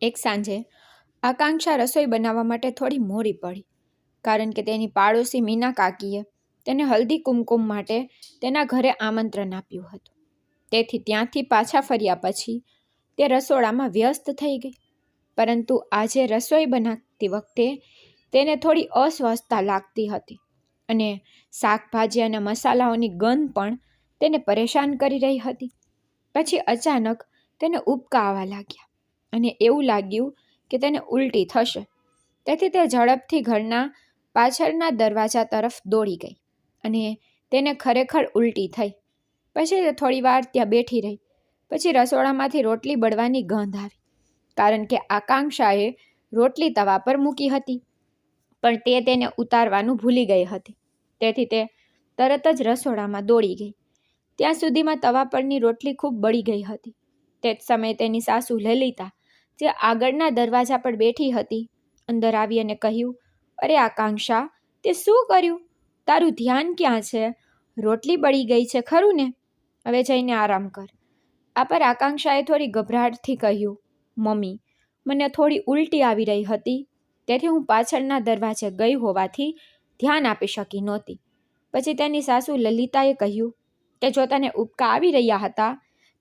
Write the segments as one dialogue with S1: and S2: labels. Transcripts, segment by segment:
S1: એક સાંજે આકાંક્ષા રસોઈ બનાવવા માટે થોડી મોડી પડી, કારણ કે તેની પાડોશી મીના કાકીએ તેને હલ્દી કુમકુમ માટે તેના ઘરે આમંત્રણ આપ્યું હતું. તેથી ત્યાંથી પાછા ફર્યા પછી તે રસોડામાં વ્યસ્ત થઈ ગઈ. પરંતુ આજે રસોઈ બનાવતી વખતે તેને થોડી અસ્વસ્થતા લાગતી હતી અને શાકભાજી અને મસાલાઓની ગંધ પણ તેને પરેશાન કરી રહી હતી. પછી અચાનક તેને ઉબકા આવવા લાગ્યા અને એવું લાગ્યું કે તેને ઉલટી થશે. તેથી તે ઝડપથી ઘરના પાછળના દરવાજા તરફ દોડી ગઈ અને તેને ખરેખર ઉલટી થઈ. પછી તે થોડી વાર ત્યાં બેઠી રહી. પછી રસોડામાંથી રોટલી બળવાની ગંધ આવી, કારણ કે આકાંક્ષાએ રોટલી તવા પર મૂકી હતી, પણ તે તેને ઉતારવાનું ભૂલી ગઈ હતી. તેથી તે તરત જ રસોડામાં દોડી ગઈ. ત્યાં સુધીમાં તવા પરની રોટલી ખૂબ બળી ગઈ હતી. તે જ સમયે તેની સાસુ લલિતા, જે આગળના દરવાજા પર બેઠી હતી, અંદર આવી અને કહ્યું, અરે આકાંક્ષા, તે શું કર્યું? તારું ધ્યાન ક્યાં છે? રોટલી બળી ગઈ છે ખરું ને? હવે જઈને આરામ કર. આ પર આકાંક્ષાએ થોડી ગભરાટથી કહ્યું, મમ્મી, મને થોડી ઉલટી આવી રહી હતી, તેથી હું પાછળના દરવાજે ગઈ હોવાથી ધ્યાન આપી શકી નહોતી. પછી તેની સાસુ લલિતાએ કહ્યું કે જો તને ઉબકા આવી રહ્યા હતા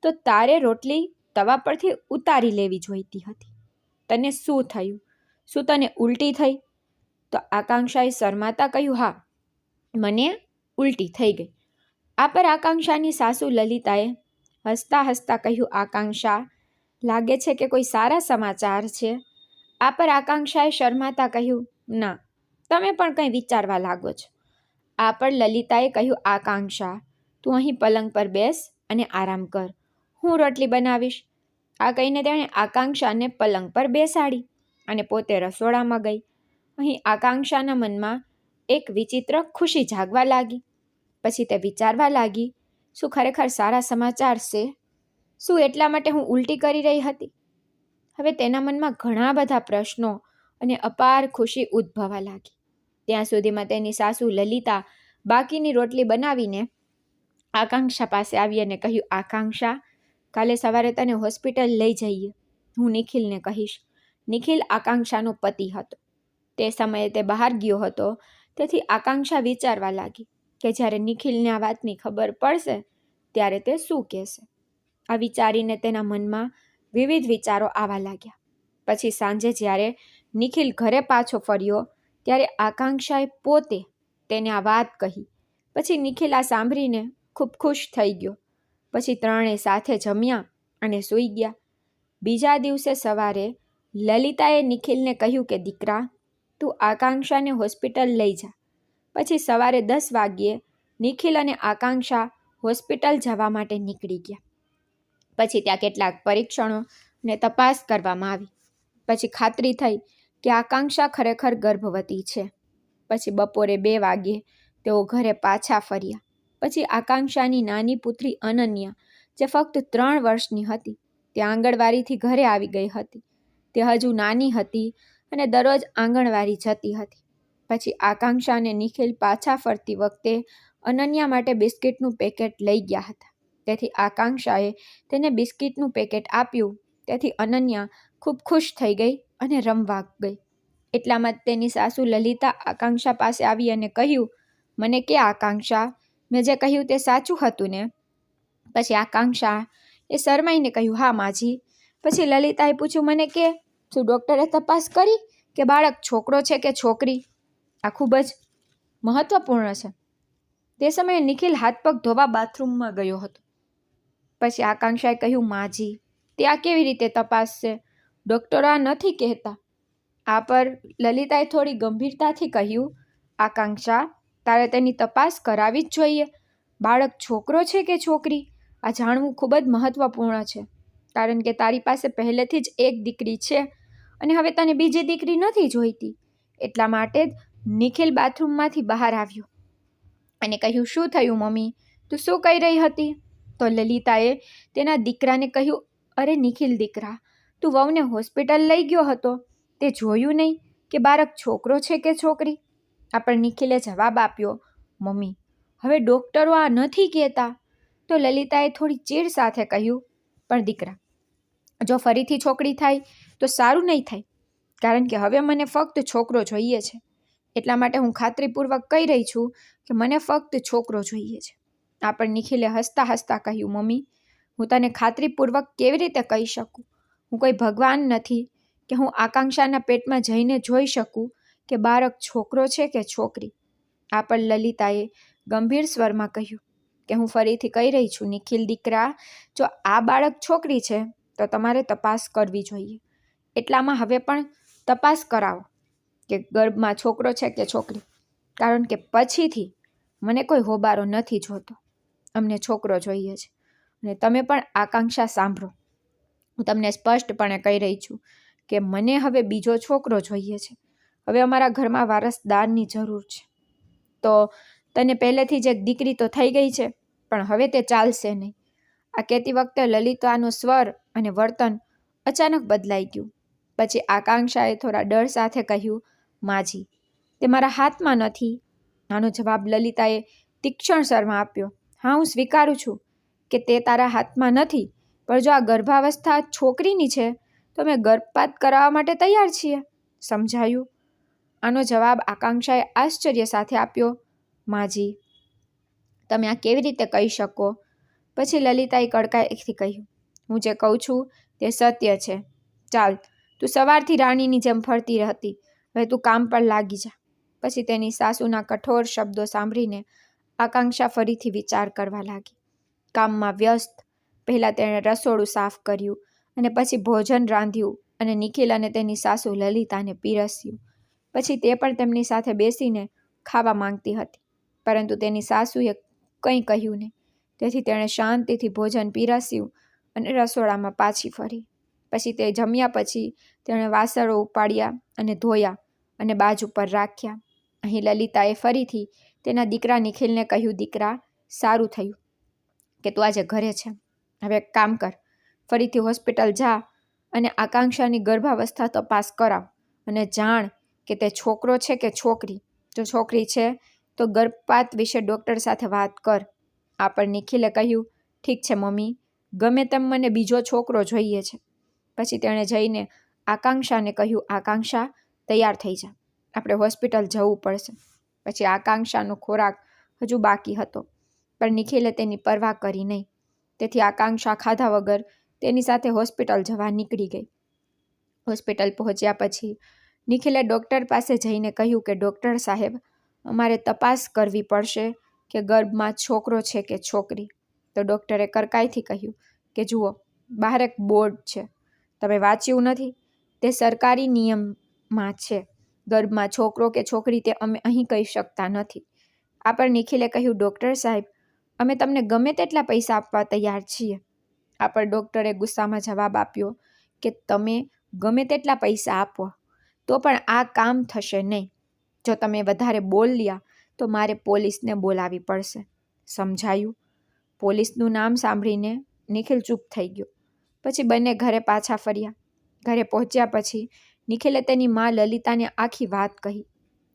S1: તો તારે રોટલી તવા પરથી ઉતારી લેવી જોઈતી હતી. તને શું થયું? શું તને ઉલટી થઈ? તો આકાંક્ષાએ શરમાતા કહ્યું, હા, મને ઉલટી થઈ ગઈ. આ પર આકાંક્ષાની સાસુ લલિતાએ હસતા હસતા કહ્યું, આકાંક્ષા, લાગે છે કે કોઈ સારા સમાચાર છે. આ પર આકાંક્ષાએ શરમાતા કહ્યું, ના, તમે પણ કંઈ વિચારવા લાગો છો. આ પર લલિતાએ કહ્યું, આકાંક્ષા, તું અહીં પલંગ પર બેસ અને આરામ કર, હું રોટલી બનાવીશ. આ કહીને તેણે આકાંક્ષાને પલંગ પર બેસાડી અને પોતે રસોડામાં ગઈ. અહીં આકાંક્ષાના મનમાં એક વિચિત્ર ખુશી જાગવા લાગી. પછી તે વિચારવા લાગી, શું ખરેખર સારા સમાચાર છે? શું એટલા માટે હું ઉલટી કરી રહી હતી? હવે તેના મનમાં ઘણા બધા પ્રશ્નો અને અપાર ખુશી ઉદ્ભવવા લાગી. ત્યાં સુધીમાં તેની સાસુ લલિતા બાકીની રોટલી બનાવીને આકાંક્ષા પાસે આવી અને કહ્યું, આકાંક્ષા, કાલે સવારે તને હોસ્પિટલ લઈ જઈએ. હું નિખિલને કહીશ. નિખિલ આકાંક્ષાનો પતિ હતો. તે સમયે તે બહાર ગયો હતો. તેથી આકાંક્ષા વિચારવા લાગી કે જ્યારે નિખિલને આ વાતની ખબર પડશે ત્યારે તે શું કહેશે. આ વિચારીને તેના મનમાં વિવિધ વિચારો આવવા લાગ્યા. પછી સાંજે જ્યારે નિખિલ ઘરે પાછો ફર્યો ત્યારે આકાંક્ષાએ પોતે તેને આ વાત કહી. પછી નિખિલ આ સાંભળીને ખૂબ ખુશ થઈ ગયો. પછી ત્રણેય સાથે જમ્યા અને સૂઈ ગયા. બીજા દિવસે સવારે લલિતાએ નિખિલને કહ્યું કે દીકરા, તું આકાંક્ષાને હોસ્પિટલ લઈ જા. પછી સવારે 10 વાગ્યે નિખિલ અને આકાંક્ષા હોસ્પિટલ જવા માટે નીકળી ગયા. પછી ત્યાં કેટલાક પરીક્ષણો અને તપાસ કરવામાં આવી. પછી ખાતરી થઈ કે આકાંક્ષા ખરેખર ગર્ભવતી છે. પછી બપોરે 2 વાગ્યે તેઓ ઘરે પાછા ફર્યા. પછી આકાંક્ષાની નાની પુત્રી અનન્યા, જે ફક્ત 3 વર્ષની હતી, તે આંગણવાડીથી ઘરે આવી ગઈ હતી. તે હજુ નાની હતી અને દરરોજ આંગણવાડી જતી હતી. પછી આકાંક્ષા અને નિખિલ પાછા ફરતી વખતે અનન્યા માટે બિસ્કિટનું પેકેટ લઈ ગયા હતા. તેથી આકાંક્ષાએ તેને બિસ્કિટનું પેકેટ આપ્યું. તેથી અનન્યા ખૂબ ખુશ થઈ ગઈ અને રમવા ગઈ. એટલામાં તેની સાસુ લલિતા આકાંક્ષા પાસે આવી અને કહ્યું, મને કે આકાંક્ષા, મેં જે કહ્યું તે સાચું હતું ને? પછી આકાંક્ષા એ શરમાઈને કહ્યું, હા માજી. પછી લલિતાએ પૂછ્યું, મને કે શું ડૉક્ટરે તપાસ કરી કે બાળક છોકરો છે કે છોકરી? આ ખૂબ જ મહત્વપૂર્ણ છે. તે સમયે નિખિલ હાથ પગ ધોવા બાથરૂમમાં ગયો હતો. પછી આકાંક્ષાએ કહ્યું, માજી, તે આ કેવી રીતે તપાસ છે? ડૉક્ટરો આ નથી કહેતા. આ પર લલિતાએ થોડી ગંભીરતાથી કહ્યું, આકાંક્ષા, તારે તેની તપાસ કરાવી જ જોઈએ. બાળક છોકરો છે કે છોકરી, આ જાણવું ખૂબ જ મહત્વપૂર્ણ છે, કારણ કે તારી પાસે પહેલેથી જ એક દીકરી છે અને હવે તને બીજી દીકરી નથી જોઈતી. એટલા માટે જ નિખિલ બાથરૂમમાંથી બહાર આવ્યો અને કહ્યું, શું થયું મમ્મી? તું શું કહી રહી હતી? તો લલિતાએ તેના દીકરાને કહ્યું, અરે નિખિલ દીકરા, તું વહુને હોસ્પિટલ લઈ ગયો હતો, તે જોયું નહીં કે બાળક છોકરો છે કે છોકરી? આ પર નિખિલે જવાબ આપ્યો, મમ્મી, હવે ડૉક્ટરો આ નથી કહેતા. તો લલિતાએ થોડી ચીડ સાથે કહ્યું, પણ દીકરા, જો ફરીથી છોકરી થાય તો સારું નહીં થાય, કારણ કે હવે મને ફક્ત છોકરો જોઈએ છે. એટલા માટે હું ખાતરીપૂર્વક કહી રહી છું કે મને ફક્ત છોકરો જોઈએ છે. આ પણ નિખિલે હસતા હસતા કહ્યું, મમ્મી, હું તને ખાતરીપૂર્વક કેવી રીતે કહી શકું? હું કોઈ ભગવાન નથી કે હું આકાંક્ષાના પેટમાં જઈને જોઈ શકું કે બાળક છોકરો છે કે છોકરી. આ પણ લલિતાએ ગંભીર સ્વરમાં કહ્યું કે હું ફરીથી કહી રહી છું, નિખિલ દીકરા, જો આ બાળક છોકરી છે તો તમારે તપાસ કરવી જોઈએ. એટલામાં હવે પણ તપાસ કરાવો કે ગર્ભમાં છોકરો છે કે છોકરી, કારણ કે પછીથી મને કોઈ હોબારો નથી જોતો. અમને છોકરો જોઈએ છે. અને તમે પણ આકાંક્ષા સાંભળો, હું તમને સ્પષ્ટપણે કહી રહી છું કે મને હવે બીજો છોકરો જોઈએ છે. હવે અમારા ઘરમાં વારસદારની જરૂર છે. તો તને પહેલેથી જ એક દીકરી તો થઈ ગઈ છે, પણ હવે તે ચાલશે નહીં. આ કહેતી વખતે લલિતાનો સ્વર અને વર્તન અચાનક બદલાઈ ગયું. પછી આકાંક્ષાએ થોડા ડર સાથે કહ્યું, માજી, તે મારા હાથમાં નથી. આનો જવાબ લલિતાએ તીક્ષ્ણ સ્વરમાં આપ્યો. હા, હું સ્વીકારું છું કે તે તારા હાથમાં નથી, પણ જો આ ગર્ભાવસ્થા છોકરીની છે તો અમે ગર્ભપાત કરાવવા માટે તૈયાર છીએ. સમજાયું? આનો જવાબ આકાંક્ષાએ આશ્ચર્ય સાથે આપ્યો. માજી, તમે આ કેવી રીતે કહી શકો? પછી લલિતાએ કડકાઈથી કહ્યું, હું જે કહું છું તે સત્ય છે. ચાલ, તું સવારથી રાણીની જેમ ફરતી હતી, હવે તું કામ પર લાગી જા. પછી તેની સાસુના કઠોર શબ્દો સાંભળીને આકાંક્ષા ફરીથી વિચાર કરવા લાગી. કામમાં વ્યસ્ત. પહેલાં તેણે રસોડું સાફ કર્યું અને પછી ભોજન રાંધ્યું અને નિખિલ અને તેની સાસુ લલિતાને પીરસ્યું. પછી તે પણ તેમની સાથે બેસીને ખાવા માંગતી હતી, પરંતુ તેની સાસુએ કંઈ કહ્યું નહીં. તેથી તેણે શાંતિથી ભોજન પીરસ્યું અને રસોડામાં પાછી ફરી. પછી તે જમ્યા પછી તેણે વાસણો ઉપાડ્યા અને ધોયા અને બાજુ પર રાખ્યા. અહીં લલિતાએ ફરીથી તેના દીકરા નિખિલને કહ્યું, દીકરા, સારું થયું કે તું આજે ઘરે છે. હવે એક કામ કર, ફરીથી હોસ્પિટલ જા અને આકાંક્ષાની ગર્ભાવસ્થા તપાસ કરાવ અને જાણ કે તે છોકરો છે કે છોકરી. જો છોકરી છે તો ગર્ભપાત વિશે ડૉક્ટર સાથે વાત કર. આ પણ નિખિલે કહ્યું, ઠીક છે મમ્મી, ગમે તેમ મને બીજો છોકરો જોઈએ છે. પછી તેણે જઈને આકાંક્ષાને કહ્યું, આકાંક્ષા, તૈયાર થઈ જા, આપણે હોસ્પિટલ જવું પડશે. પછી આકાંક્ષાનો ખોરાક હજુ બાકી હતો, પણ નિખિલે તેની પરવા કરી નહીં. તેથી આકાંક્ષા ખાધા વગર તેની સાથે હોસ્પિટલ જવા નીકળી ગઈ. હોસ્પિટલ પહોંચ્યા પછી નિખિલે ડૉક્ટર પાસે જઈને કહ્યું કે ડૉક્ટર સાહેબ, અમારે તપાસ કરવી પડશે કે ગર્ભમાં છોકરો છે કે છોકરી. તો ડૉક્ટરે કડકાઈથી કહ્યું કે જુઓ, બહાર એક બોર્ડ છે, તમે વાંચ્યું નથી? તે સરકારી નિયમમાં છે. ગર્ભમાં છોકરો કે છોકરી તે અમે અહીં કહી શકતા નથી. આ પર નિખિલે કહ્યું, ડૉક્ટર સાહેબ, અમે તમને ગમે તેટલા પૈસા આપવા તૈયાર છીએ. આ પર ડૉક્ટરે ગુસ્સામાં જવાબ આપ્યો કે તમે ગમે તેટલા પૈસા આપો તો પણ આ કામ થશે નહીં. જો તમે વધારે બોલ્યા તો મારે પોલીસને બોલાવી પડશે. સમજાયું? પોલીસનું નામ સાંભળીને નિખિલ ચૂપ થઈ ગયો. પછી બંને ઘરે પાછા ફર્યા. ઘરે પહોંચ્યા પછી નિખિલે તેની મા લલિતાને આખી વાત કહી.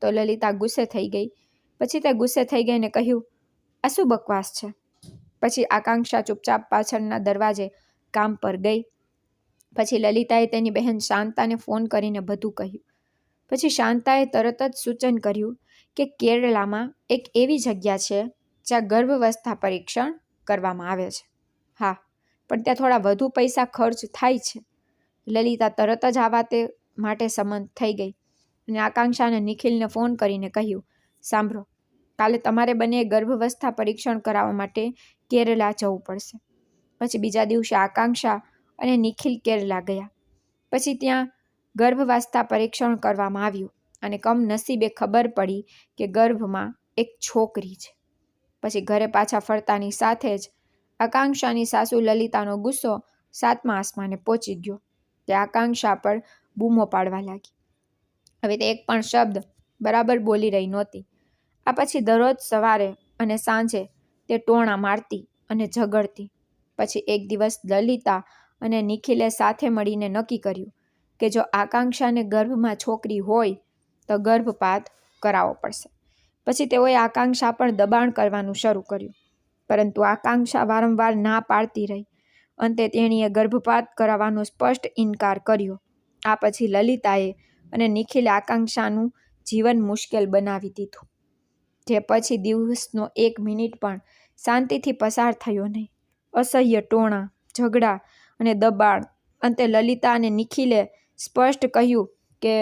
S1: તો લલિતા ગુસ્સે થઈ ગઈ. પછી તે ગુસ્સે થઈ ગઈને કહ્યું, આ શું બકવાસ છે? પછી આકાંક્ષા ચૂપચાપ પાછળના દરવાજે કામ પર ગઈ. પછી લલિતાએ તેની બહેન શાંતાને ફોન કરીને બધું કહ્યું. પછી શાંતાએ તરત જ સૂચન કર્યું કે કેરળામાં એક એવી જગ્યા છે જ્યાં ગર્ભાવસ્થા પરીક્ષણ કરવામાં આવે છે. હા, પણ ત્યાં થોડા વધુ પૈસા ખર્ચ થાય છે. લલિતા તરત જ આ વાતે માટે સંમત થઈ ગઈ અને આકાંક્ષાને નિખિલને ફોન કરીને કહ્યું, સાંભળો, કાલે તમારે બંને ગર્ભાવસ્થા પરીક્ષણ કરાવવા માટે કેરળા જવું પડશે. પછી બીજા દિવસે આકાંક્ષા અને નિખિલ કેરળા ગયા. પછી ત્યાં ગર્ભાવસ્થા પરીક્ષણ કરવામાં આવ્યું અને કમનસીબે ખબર પડી કે ગર્ભમાં એક છોકરી છે. પછી ઘરે પાછા ફરતાની સાથે જ આકાંક્ષાની સાસુ લલિતાનો ગુસ્સો 7મા આસમાને પહોંચી ગયો. તે આકાંક્ષા પર બૂમો પાડવા લાગી. હવે તે એક પણ શબ્દ બરાબર બોલી રહી નહોતી. આ પછી દરરોજ સવારે અને સાંજે તે ટોણા મારતી અને ઝઘડતી. પછી એક દિવસ લલિતા અને નિખિલે સાથે મળીને નક્કી કર્યું કે જો આકાંક્ષાને ગર્ભમાં છોકરી હોય તો ગર્ભપાત કરાવવો પડશે. પછી તેઓએ આકાંક્ષા પર દબાણ કરવાનું શરૂ કર્યું, પરંતુ આકાંક્ષા વારંવાર ના પાડતી રહી. અંતે તેણીએ ગર્ભપાત કરાવવાનો સ્પષ્ટ ઇનકાર કર્યો. આ પછી લલિતાએ અને નિખિલે આકાંક્ષાનું જીવન મુશ્કેલ બનાવી દીધું. જે પછી દિવસનો 1 મિનિટ પણ શાંતિથી પસાર થયો નહીં. અસહ્ય ટોણા, ઝઘડા અને દબાણ. અંતે લલિતા અને નિખિલે સ્પષ્ટ કહ્યું કે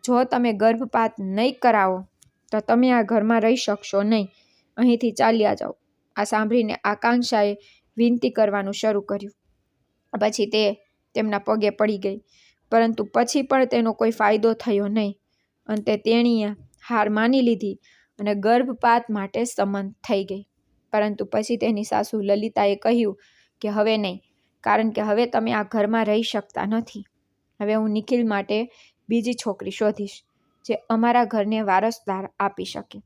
S1: જો તમે ગર્ભપાત નહીં કરાવો તો તમે આ ઘરમાં રહી શકશો નહીં. અહીંથી ચાલ્યા જાઓ. આ સાંભળીને આકાંક્ષાએ વિનંતી કરવાનું શરૂ કર્યું. પછી તે તેમના પગે પડી ગઈ, પરંતુ પછી પણ તેનો કોઈ ફાયદો થયો નહીં. અંતે તેણીએ હાર માની લીધી અને ગર્ભપાત માટે સંમત થઈ ગઈ. પરંતુ પછી તેની સાસુ લલિતાએ કહ્યું કે હવે નહીં, કારણ કે હવે તમે આ ઘરમાં રહી શકતા નથી. હવે હું નિખિલ માટે બીજી છોકરી શોધીશ જે અમારા ઘરને વારસદાર આપી શકે,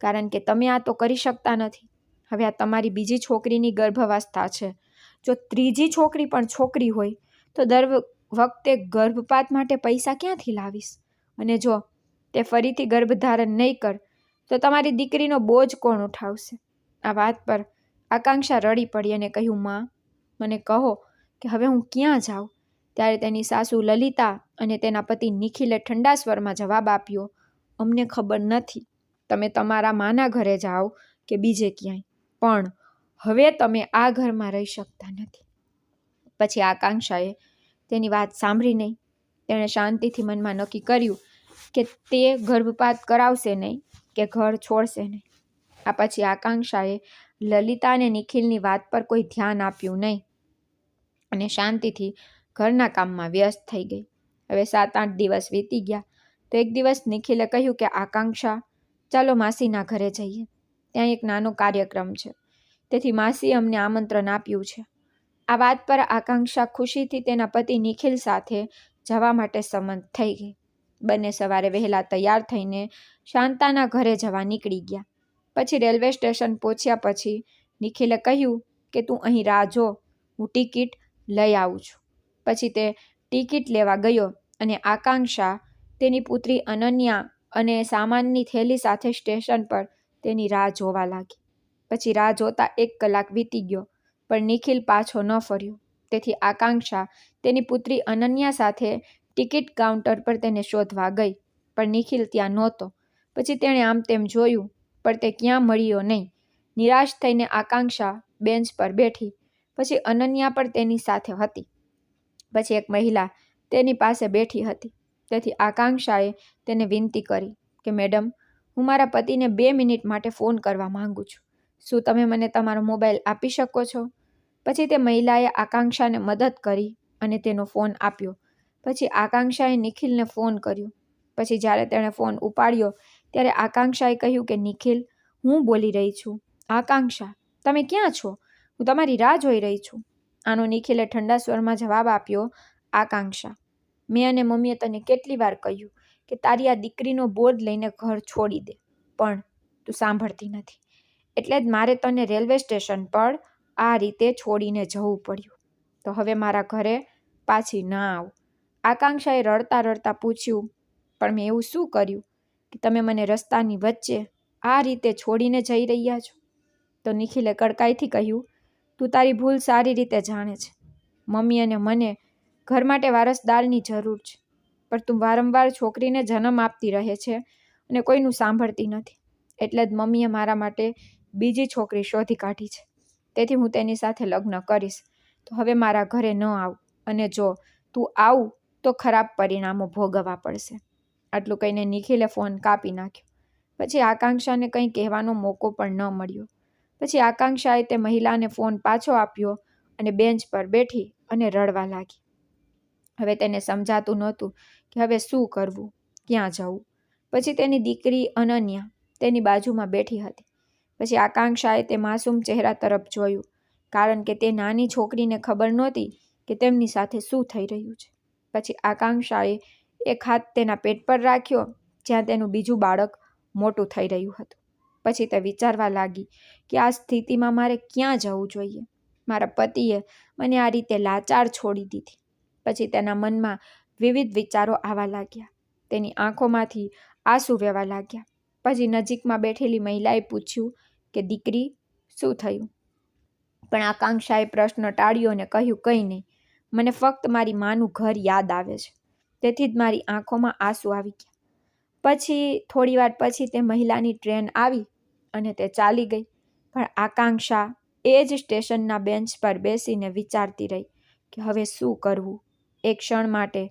S1: કારણ કે તમે આ તો કરી શકતા નથી. હવે આ તમારી બીજી છોકરીની ગર્ભાવસ્થા છે. જો ત્રીજી છોકરી પણ છોકરી હોય તો દર વખતે ગર્ભપાત માટે પૈસા ક્યાંથી લાવીશ? અને જો તે ફરીથી ગર્ભધારણ નહીં કર તો તમારી દીકરીનો બોજ કોણ ઉઠાવશે? આ વાત પર આકાંક્ષા રડી પડી અને કહ્યું, માં, મને કહો કે હવે હું ક્યાં જાઉં? ત્યારે તેની સાસુ લલિતા અને તેના પતિ નિખિલે ઠંડા સ્વરમાં જવાબ આપ્યો, અમને ખબર નથી. તમે તમારા માના ઘરે જાઓ કે બીજે ક્યાંય, પણ હવે તમે આ ઘરમાં રહી શકતા નથી. પછી આકાંક્ષાએ તેની વાત સાંભળી નહીં. તેણે શાંતિથી મનમાં નક્કી કર્યું કે તે ગર્ભપાત કરાવશે નહીં કે ઘર છોડશે નહીં. આ પછી આકાંક્ષાએ લલિતા અને નિખિલની વાત પર કોઈ ધ્યાન આપ્યું નહીં અને શાંતિથી ઘરના કામમાં વ્યસ્ત થઈ ગઈ. હવે 7-8 દિવસ વીતી ગયા તો એક દિવસ નિખિલે કહ્યું કે આકાંક્ષા, ચાલો માસીના ઘરે જઈએ. ત્યાં એક નાનો કાર્યક્રમ છે, તેથી માસીએ અમને આમંત્રણ આપ્યું છે. આ વાત પર આકાંક્ષા ખુશીથી તેના પતિ નિખિલ સાથે જવા માટે સંમત થઈ ગઈ. બંને સવારે વહેલા તૈયાર થઈને શાંતાના ઘરે જવા નીકળી ગયા. પછી રેલવે સ્ટેશન પહોંચ્યા પછી નિખિલે કહ્યું કે તું અહીં રાહ જો, હું ટિકિટ લઈ આવું છું. પછી તે ટિકિટ લેવા ગયો અને આકાંક્ષા તેની પુત્રી અનન્યા અને સામાનની થેલી સાથે સ્ટેશન પર તેની રાહ જોવા લાગી. પછી રાહ જોતા 1 કલાક વીતી ગયો, પણ નિખિલ પાછો ન ફર્યો. તેથી આકાંક્ષા તેની પુત્રી અનન્યા સાથે ટિકિટ કાઉન્ટર પર તેને શોધવા ગઈ, પણ નિખિલ ત્યાં નહોતો. પછી તેણે આમ તેમ જોયું, પણ તે ક્યાં મળ્યો નહીં. નિરાશ થઈને આકાંક્ષા બેન્ચ પર બેઠી. પછી અનન્યા પણ તેની સાથે હતી. પછી એક મહિલા તેની પાસે બેઠી હતી. તેથી આકાંક્ષાએ તેને વિનંતી કરી કે મેડમ, હું મારા પતિને 2 મિનિટ માટે ફોન કરવા માંગુ છું. શું તમે મને તમારો મોબાઈલ આપી શકો છો? પછી તે મહિલાએ આકાંક્ષાને મદદ કરી અને તેનો ફોન આપ્યો. પછી આકાંક્ષાએ નિખિલને ફોન કર્યો. પછી જ્યારે તેણે ફોન ઉપાડ્યો ત્યારે આકાંક્ષાએ કહ્યું કે નિખિલ, હું બોલી રહી છું. આકાંક્ષા, તમે ક્યાં છો? હું તમારી રાહ જોઈ રહી છું. આનો નિખિલે ઠંડા સ્વરમાં જવાબ આપ્યો, આકાંક્ષા, મેં અને મમ્મીએ તને કેટલી વાર કહ્યું કે તારી આ દીકરીનો બોજ લઈને ઘર છોડી દે, પણ તું સાંભળતી નથી. એટલે જ મારે તને રેલવે સ્ટેશન પર આ રીતે છોડીને જવું પડ્યું. તો હવે મારા ઘરે પાછી ના આવ. આકાંક્ષાએ રડતા રડતા પૂછ્યું, પણ મેં એવું શું કર્યું કે તમે મને રસ્તાની વચ્ચે આ રીતે છોડીને જઈ રહ્યા છો? તો નિખિલે કડકાઈથી કહ્યું, તું તારી ભૂલ સારી રીતે જાણે છે. મમ્મી અને મને ઘર માટે વારસદારની જરૂર છે, પણ તું વારંવાર છોકરીને જન્મ આપતી રહે છે અને કોઈનું સાંભળતી નથી. એટલે જ મમ્મીએ મારા માટે બીજી છોકરી શોધી કાઢી છે. તેથી હું તેની સાથે લગ્ન કરીશ. તો હવે મારા ઘરે ન આવ, અને જો તું આવું તો ખરાબ પરિણામો ભોગવવા પડશે. આટલું કહીને નિખિલે ફોન કાપી નાખ્યો. પછી આકાંક્ષાને કંઈ કહેવાનો મોકો પણ ન મળ્યો. પછી આકાંક્ષાએ તે મહિલાને ફોન પાછો આપ્યો અને બેન્ચ પર બેઠી અને રડવા લાગી. હવે તેને સમજાતું નહોતું કે હવે શું કરવું, ક્યાં જવું. પછી તેની દીકરી અનન્યા તેની બાજુમાં બેઠી હતી. પછી આકાંક્ષાએ તે માસૂમ ચહેરા તરફ જોયું, કારણ કે તે નાની છોકરીને ખબર નહોતી કે તેમની સાથે શું થઈ રહ્યું છે. પછી આકાંક્ષાએ એક હાથ તેના પેટ પર રાખ્યો જ્યાં તેનું બીજું બાળક મોટું થઈ રહ્યું હતું. પછી તે વિચારવા લાગી કે આ સ્થિતિમાં મારે ક્યાં જવું જોઈએ. મારા પતિએ મને આ રીતે લાચાર છોડી દીધી. પછી તેના મનમાં વિવિધ વિચારો આવવા લાગ્યા. તેની આંખોમાંથી આંસુ વહેવા લાગ્યા. પછી નજીકમાં બેઠેલી મહિલાએ પૂછ્યું કે દીકરી, શું થયું? પણ આકાંક્ષાએ પ્રશ્ન ટાળ્યો અને કહ્યું, કંઈ નહીં, મને ફક્ત મારી માનું ઘર યાદ આવે છે. તેથી જ મારી આંખોમાં આંસુ આવી ગયા. પછી થોડીવાર પછી તે મહિલાની ટ્રેન આવી અને તે ચાલી ગઈ. પણ આકાંક્ષા એ જ સ્ટેશનના બેન્ચ પર બેસીને વિચારતી રહી કે હવે શું કરવું. એક ક્ષણ માટે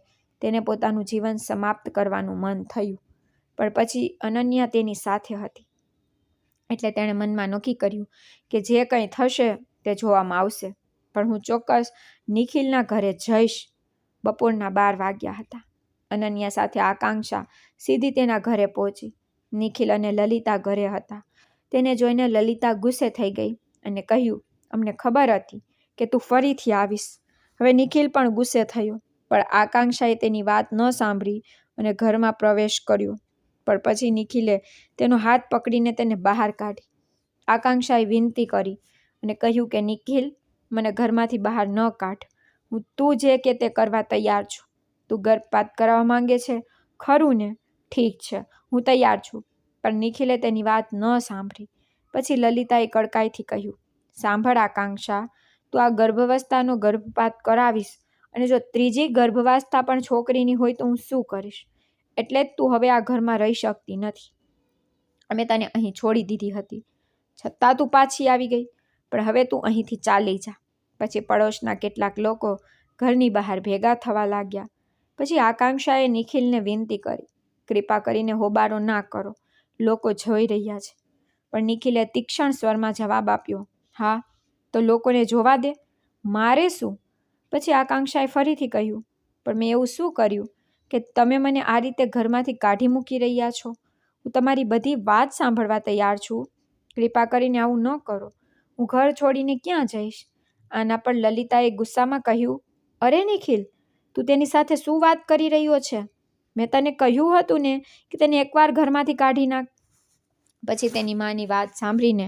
S1: તેને પોતાનું જીવન સમાપ્ત કરવાનું મન થયું, પણ પછી અનન્યા તેની સાથે હતી. એટલે તેણે મનમાં નક્કી કર્યું કે જે કંઈ થશે તે જોવામાં આવશે, પણ હું ચોક્કસ નિખિલના ઘરે જઈશ. બપોરના 12 વાગ્યા હતા. અનન્યા સાથે આકાંક્ષા સીધી તેના ઘરે પહોંચી. નિખિલ અને લલિતા ઘરે હતા. તેને જોઈને લલિતા ગુસ્સે થઈ ગઈ અને કહ્યું, અમને ખબર હતી કે તું ફરીથી આવીશ. હવે નિખિલ પણ ગુસ્સે થયો, પણ આકાંક્ષાએ તેની વાત ન સાંભળી અને ઘરમાં પ્રવેશ કર્યો. પણ પછી નિખિલે તેનો હાથ પકડીને તેને બહાર કાઢી. આકાંક્ષાએ વિનંતી કરી અને કહ્યું કે નિખિલ, મને ઘરમાંથી બહાર ન કાઢ. હું તું જે કે તે કરવા તૈયાર છું. તું ગર્ભપાત કરાવવા માંગે છે, ખરું ને? ઠીક છે, હું તૈયાર છું. પણ નિખિલે તેની વાત ન સાંભળી. પછી લલિતાએ કડકાઈથી કહ્યું, સાંભળ આકાંક્ષા, તું આ ગર્ભાવસ્થાનો ગર્ભપાત કરાવીશ અને જો ત્રીજી ગર્ભાવસ્થા પણ છોકરીની હોય તો હું શું કરીશ? એટલે જ તું હવે આ ઘરમાં રહી શકતી નથી. અમે તને અહીં છોડી દીધી હતી, છતાં તું પાછી આવી ગઈ. પણ હવે તું અહીંથી ચાલી જા. પછી પડોશના કેટલાક લોકો ઘરની બહાર ભેગા થવા લાગ્યા. પછી આકાંક્ષાએ નિખિલને વિનંતી કરી, કૃપા કરીને હોબાળો ના કરો, લોકો જોઈ રહ્યા છે. પણ નિખિલે તીક્ષ્ણ સ્વરમાં જવાબ આપ્યો, હા તો લોકોને જોવા દે, મારે શું? પછી આકાંક્ષાએ ફરીથી કહ્યું, પણ મેં એવું શું કર્યું કે તમે મને આ રીતે ઘરમાંથી કાઢી મૂકી રહ્યા છો? હું તમારી બધી વાત સાંભળવા તૈયાર છું. કૃપા કરીને આવું ન કરો. હું ઘર છોડીને ક્યાં જઈશ? આના પર લલિતાએ ગુસ્સામાં કહ્યું, અરે નિખિલ, તું તેની સાથે શું વાત કરી રહ્યો છે? મેં તને કહ્યું હતું ને કે તેને એકવાર ઘરમાંથી કાઢી નાખ. પછી તેની માની વાત સાંભળીને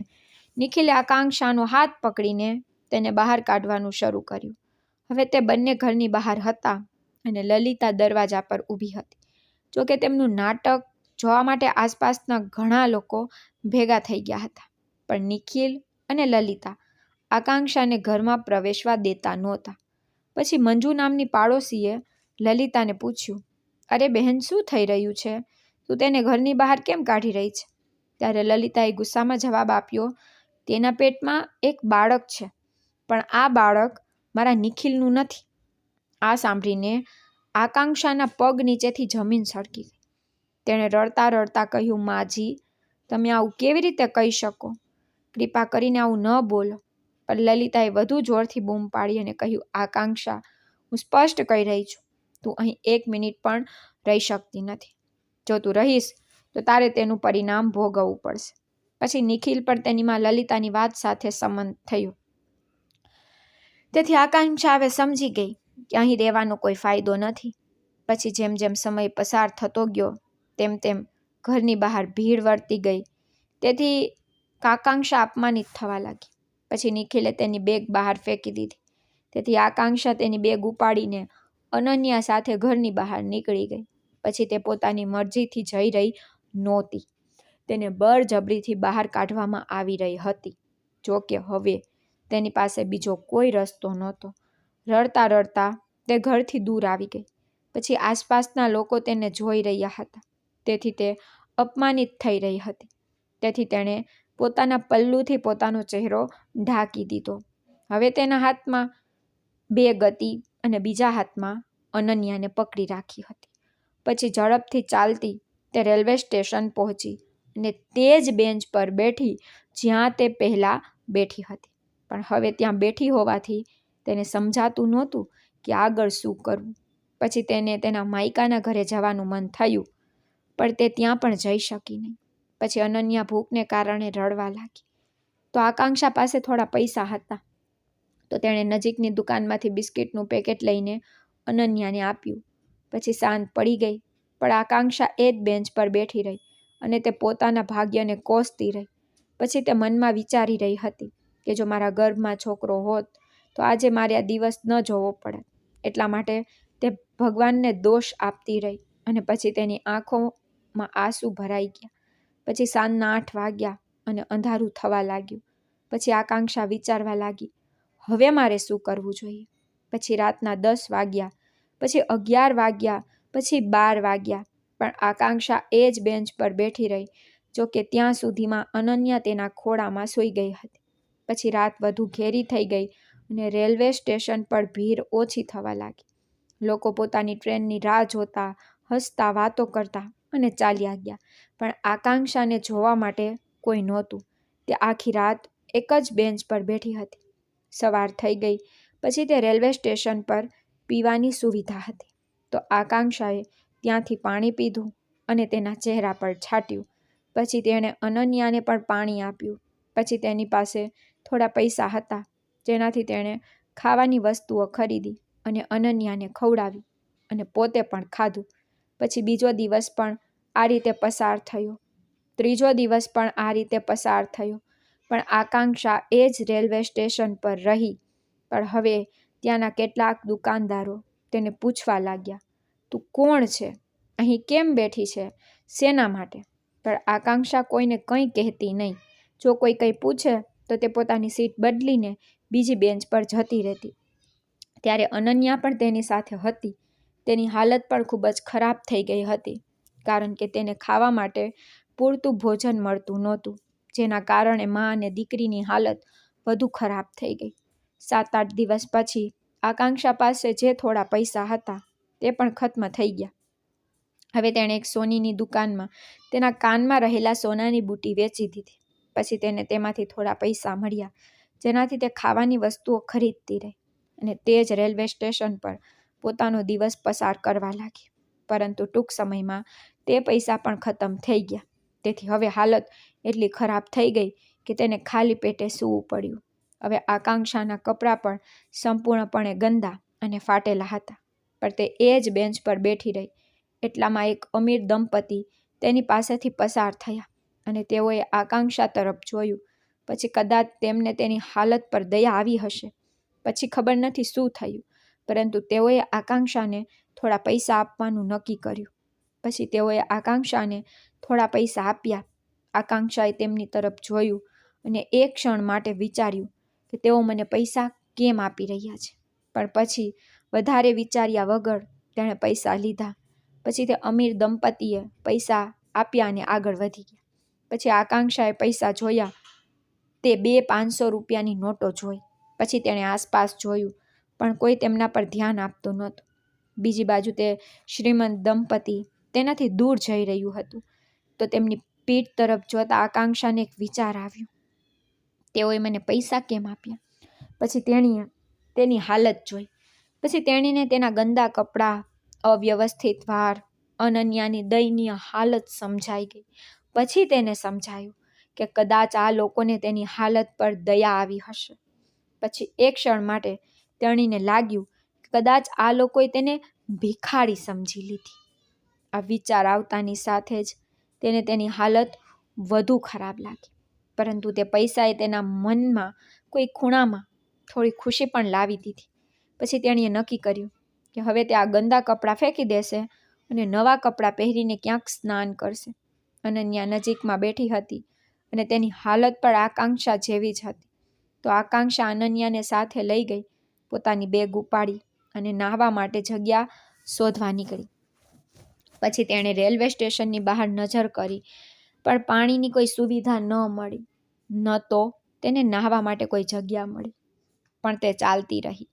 S1: નિખિલે આકાંક્ષાનો હાથ પકડીને તેને બહાર કાઢવાનું શરૂ કર્યું. હવે તે બંને ઘરની બહાર હતા અને લલિતા દરવાજા પર ઊભી હતી. જોકે તેમનું નાટક જોવા માટે આસપાસના ઘણા લોકો ભેગા થઈ ગયા હતા, પણ નિખિલ અને લલિતા આકાંક્ષાને ઘરમાં પ્રવેશવા દેતા નહોતા. પછી મંજુ નામની પાડોશીએ લલિતાને પૂછ્યું, અરે બહેન, શું થઈ રહ્યું છે? તું તેને ઘરની બહાર કેમ કાઢી રહી છે? ત્યારે લલિતાએ ગુસ્સામાં જવાબ આપ્યો, તેના પેટમાં એક બાળક છે, પણ આ બાળક મારા નિખિલનું નથી. આ સાંભળીને આકાંક્ષાના પગ નીચેથી જમીન સળગી ગઈ. તેણે રડતા રડતા કહ્યું, માજી, તમે આવું કેવી રીતે કહી શકો? કૃપા કરીને આવું ન બોલો. પણ લલિતાએ વધુ જોરથી બૂમ પાડી અને કહ્યું, આકાંક્ષા, હું સ્પષ્ટ કહી રહી છું, તું અહીં 1 મિનિટ પણ રહી શકતી નથી. જો તું રહીશ તો તારે તેનું પરિણામ ભોગવવું પડશે. પછી નિખિલ પણ તેની માં લલિતાની વાત સાથે સંમત થયો. તેથી આકાંક્ષા હવે સમજી ગઈ કે અહીં રહેવાનો કોઈ ફાયદો નથી. પછી જેમ જેમ સમય પસાર થતો ગયો તેમ તેમ ઘરની બહાર ભીડ વધતી ગઈ. તેથી આકાંક્ષા અપમાનિત થવા લાગી. પછી નિખિલે તેની બેગ બહાર ફેંકી દીધી. તેથી આકાંક્ષા તેની બેગ ઉપાડીને અનન્યા સાથે ઘરની બહાર નીકળી ગઈ. પછી તે પોતાની મરજીથી જઈ રહી નહોતી. તેને બળજબરીથી બહાર કાઢવામાં આવી રહી હતી. જોકે હવે તેની પાસે બીજો કોઈ રસ્તો નહોતો. રડતા રડતા તે ઘરથી દૂર આવી ગઈ. પછી આસપાસના લોકો તેને જોઈ રહ્યા હતા, તેથી તે અપમાનિત થઈ રહી હતી. તેથી તેણે પોતાના પલ્લુથી પોતાનો ચહેરો ઢાંકી દીધો. હવે તેના હાથમાં બેગ હતી અને બીજા હાથમાં અનન્યાને પકડી રાખી હતી. પછી ઝડપથી ચાલતી તે રેલવે સ્ટેશન પહોંચી અને તે જ બેન્ચ પર બેઠી જ્યાં તે પહેલાં બેઠી હતી. પણ હવે ત્યાં બેઠી હોવાથી તેને સમજાતું નહોતું કે આગળ શું કરવું. પછી તેને તેના માયકાના ઘરે જવાનું મન થયું, પણ તે ત્યાં પણ જઈ શકી નહીં. પછી અનન્યા ભૂખને કારણે રડવા લાગી. તો આકાંક્ષા પાસે થોડા પૈસા હતા, તો તેણે નજીકની દુકાનમાંથી બિસ્કિટનું પેકેટ લઈને અનન્યાને આપ્યું. પછી સાંજ પડી ગઈ, પણ આકાંક્ષા એ જ બેન્ચ પર બેઠી રહી અને તે પોતાના ભાગ્યને કોસતી રહી. પછી તે મનમાં વિચારી રહી હતી કે જો મારા ગર્ભમાં છોકરો હોત તો આજે મારે આ દિવસ ન જોવો પડે. એટલા માટે તે ભગવાનને દોષ આપતી રહી અને પછી તેની આંખોમાં આંસુ ભરાઈ ગયા. પછી સાંજના 8 વાગ્યા અને અંધારું થવા લાગ્યું. પછી આકાંક્ષા વિચારવા લાગી, હવે મારે શું કરવું જોઈએ? પછી રાતના 10 વાગ્યા, પછી 11 વાગ્યા, પછી 12 વાગ્યા, પણ આકાંક્ષા એ જ બેન્ચ પર બેઠી રહી. જો કે ત્યાં સુધીમાં અનન્યા તેના ખોળામાં સૂઈ ગઈ હતી. પછી રાત વધુ ઘેરી થઈ ગઈ અને રેલવે સ્ટેશન પર ભીડ ઓછી થવા લાગી. લોકો પોતાની ટ્રેનની રાહ જોતા, હસતા, વાતો કરતા અને ચાલ્યા ગયા. પણ આકાંક્ષાને જોવા માટે કોઈ નહોતું. તે આખી રાત એક જ બેન્ચ પર બેઠી હતી. સવાર થઈ ગઈ પછી તે રેલવે સ્ટેશન પર પીવાની સુવિધા હતી, તો આકાંક્ષાએ ત્યાંથી પાણી પીધું અને તેના ચહેરા પર છાંટ્યું. પછી તેણે અનન્યાને પણ પાણી આપ્યું. પછી તેની પાસે થોડા પૈસા હતા, જેનાથી તેણે ખાવાની વસ્તુઓ ખરીદી અને અનન્યાને ખવડાવી અને પોતે પણ ખાધું. પછી બીજો દિવસ પણ આ રીતે પસાર થયો. ત્રીજો દિવસ પણ આ રીતે પસાર થયો. પણ આકાંક્ષા એ જ રેલવે સ્ટેશન પર રહી. પણ હવે ત્યાંના કેટલાક દુકાનદારો તેને પૂછવા લાગ્યા, તું કોણ છે? અહીં કેમ બેઠી છે? શેના માટે? પણ આકાંક્ષા કોઈને કંઈ કહેતી નહીં. જો કોઈ કંઈ પૂછે તો તે પોતાની સીટ બદલીને બીજી બેન્ચ પર જતી રહેતી. ત્યારે અનન્યા પણ તેની સાથે હતી. તેની હાલત પણ ખૂબ જ ખરાબ થઈ ગઈ હતી, કારણ કે તેને ખાવા માટે પૂરતું ભોજન મળતું નહોતું, જેના કારણે મા અને દીકરીની હાલત વધુ ખરાબ થઈ ગઈ. 7-8 દિવસ પછી આકાંક્ષા પાસે જે થોડા પૈસા હતા તે પણ ખત્મ થઈ ગયા. હવે તેણે એક સોનીની દુકાનમાં તેના કાનમાં રહેલા સોનાની બુટ્ટી વેચી દીધી. પછી તેને તેમાંથી થોડા પૈસા મળ્યા, જેનાથી તે ખાવાની વસ્તુઓ ખરીદતી રહી અને તે જ રેલવે સ્ટેશન પર પોતાનો દિવસ પસાર કરવા લાગી. પરંતુ ટૂંક સમયમાં તે પૈસા પણ ખતમ થઈ ગયા. તેથી હવે હાલત એટલી ખરાબ થઈ ગઈ કે તેને ખાલી પેટે સૂવું પડ્યું. હવે આકાંક્ષાના કપડાં પણ સંપૂર્ણપણે ગંદા અને ફાટેલા હતા, પણ તે એ જ બેન્ચ પર બેઠી રહી. એટલામાં એક અમીર દંપતી તેની પાસેથી પસાર થયા અને તેઓએ આકાંક્ષા તરફ જોયું. પછી કદાચ તેમને તેની હાલત પર દયા આવી હશે. પછી ખબર નથી શું થયું, પરંતુ તેઓએ આકાંક્ષાને થોડા પૈસા આપવાનું નક્કી કર્યું. પછી તેઓએ આકાંક્ષાને થોડા પૈસા આપ્યા. આકાંક્ષાએ તેમની તરફ જોયું અને એક ક્ષણ માટે વિચાર્યું કે તેઓ મને પૈસા કેમ આપી રહ્યા છે. પણ પછી વધારે વિચાર્યા વગર તેણે પૈસા લીધા. પછી તે અમીર દંપતીએ પૈસા આપ્યા અને આગળ વધી ગયા. પછી આકાંક્ષાએ પૈસા જોયા. તે 2 500 રૂપિયાની નોટો જોઈ. પછી તેણે આસપાસ જોયું, પણ કોઈ તેમના પર ધ્યાન આપતું નહોતું. બીજી બાજુ તે શ્રીમંત દંપતી તેનાથી દૂર જઈ રહ્યું હતું. તો તેમની પીઠ તરફ જોતા આકાંક્ષાને એક વિચાર આવ્યો, તેઓએ મને પૈસા કેમ આપ્યા? પછી તેણીએ તેની હાલત જોઈ. પછી તેણીને તેના ગંદા કપડાં, અવ્યવસ્થિત વાળ, અનન્યાની દયનીય હાલત સમજાઈ ગઈ. પછી તેને સમજાયું કે કદાચ આ લોકોને તેની હાલત પર દયા આવી હશે. પછી એક ક્ષણ માટે તેણીને લાગ્યું કે કદાચ આ લોકોએ તેને ભિખારી સમજી લીધી. આ વિચાર આવતાની સાથે જ તેને તેની હાલત વધુ ખરાબ લાગી. પરંતુ તે પૈસાએ તેના મનમાં કોઈ ખૂણામાં થોડી ખુશી પણ લાવી દીધી. પછી તેણીએ નક્કી કર્યું કે હવે તે આ ગંદા કપડાં ફેંકી દેશે અને નવા કપડાં પહેરીને ક્યાંક સ્નાન કરશે. અનન્યા નજીકમાં બેઠી હતી અને તેની હાલત પણ આકાંક્ષા જેવી જ હતી. તો આકાંક્ષા અનન્યાને સાથે લઈ ગઈ, પોતાની બેગ ઉપાડી અને નાહવા માટે જગ્યા શોધવા નીકળી. પછી તેણે રેલવે સ્ટેશનની બહાર નજર કરી, પણ પાણીની કોઈ સુવિધા ન મળી, ન તો તેને નાહવા માટે કોઈ જગ્યા મળી. પણ તે ચાલતી રહી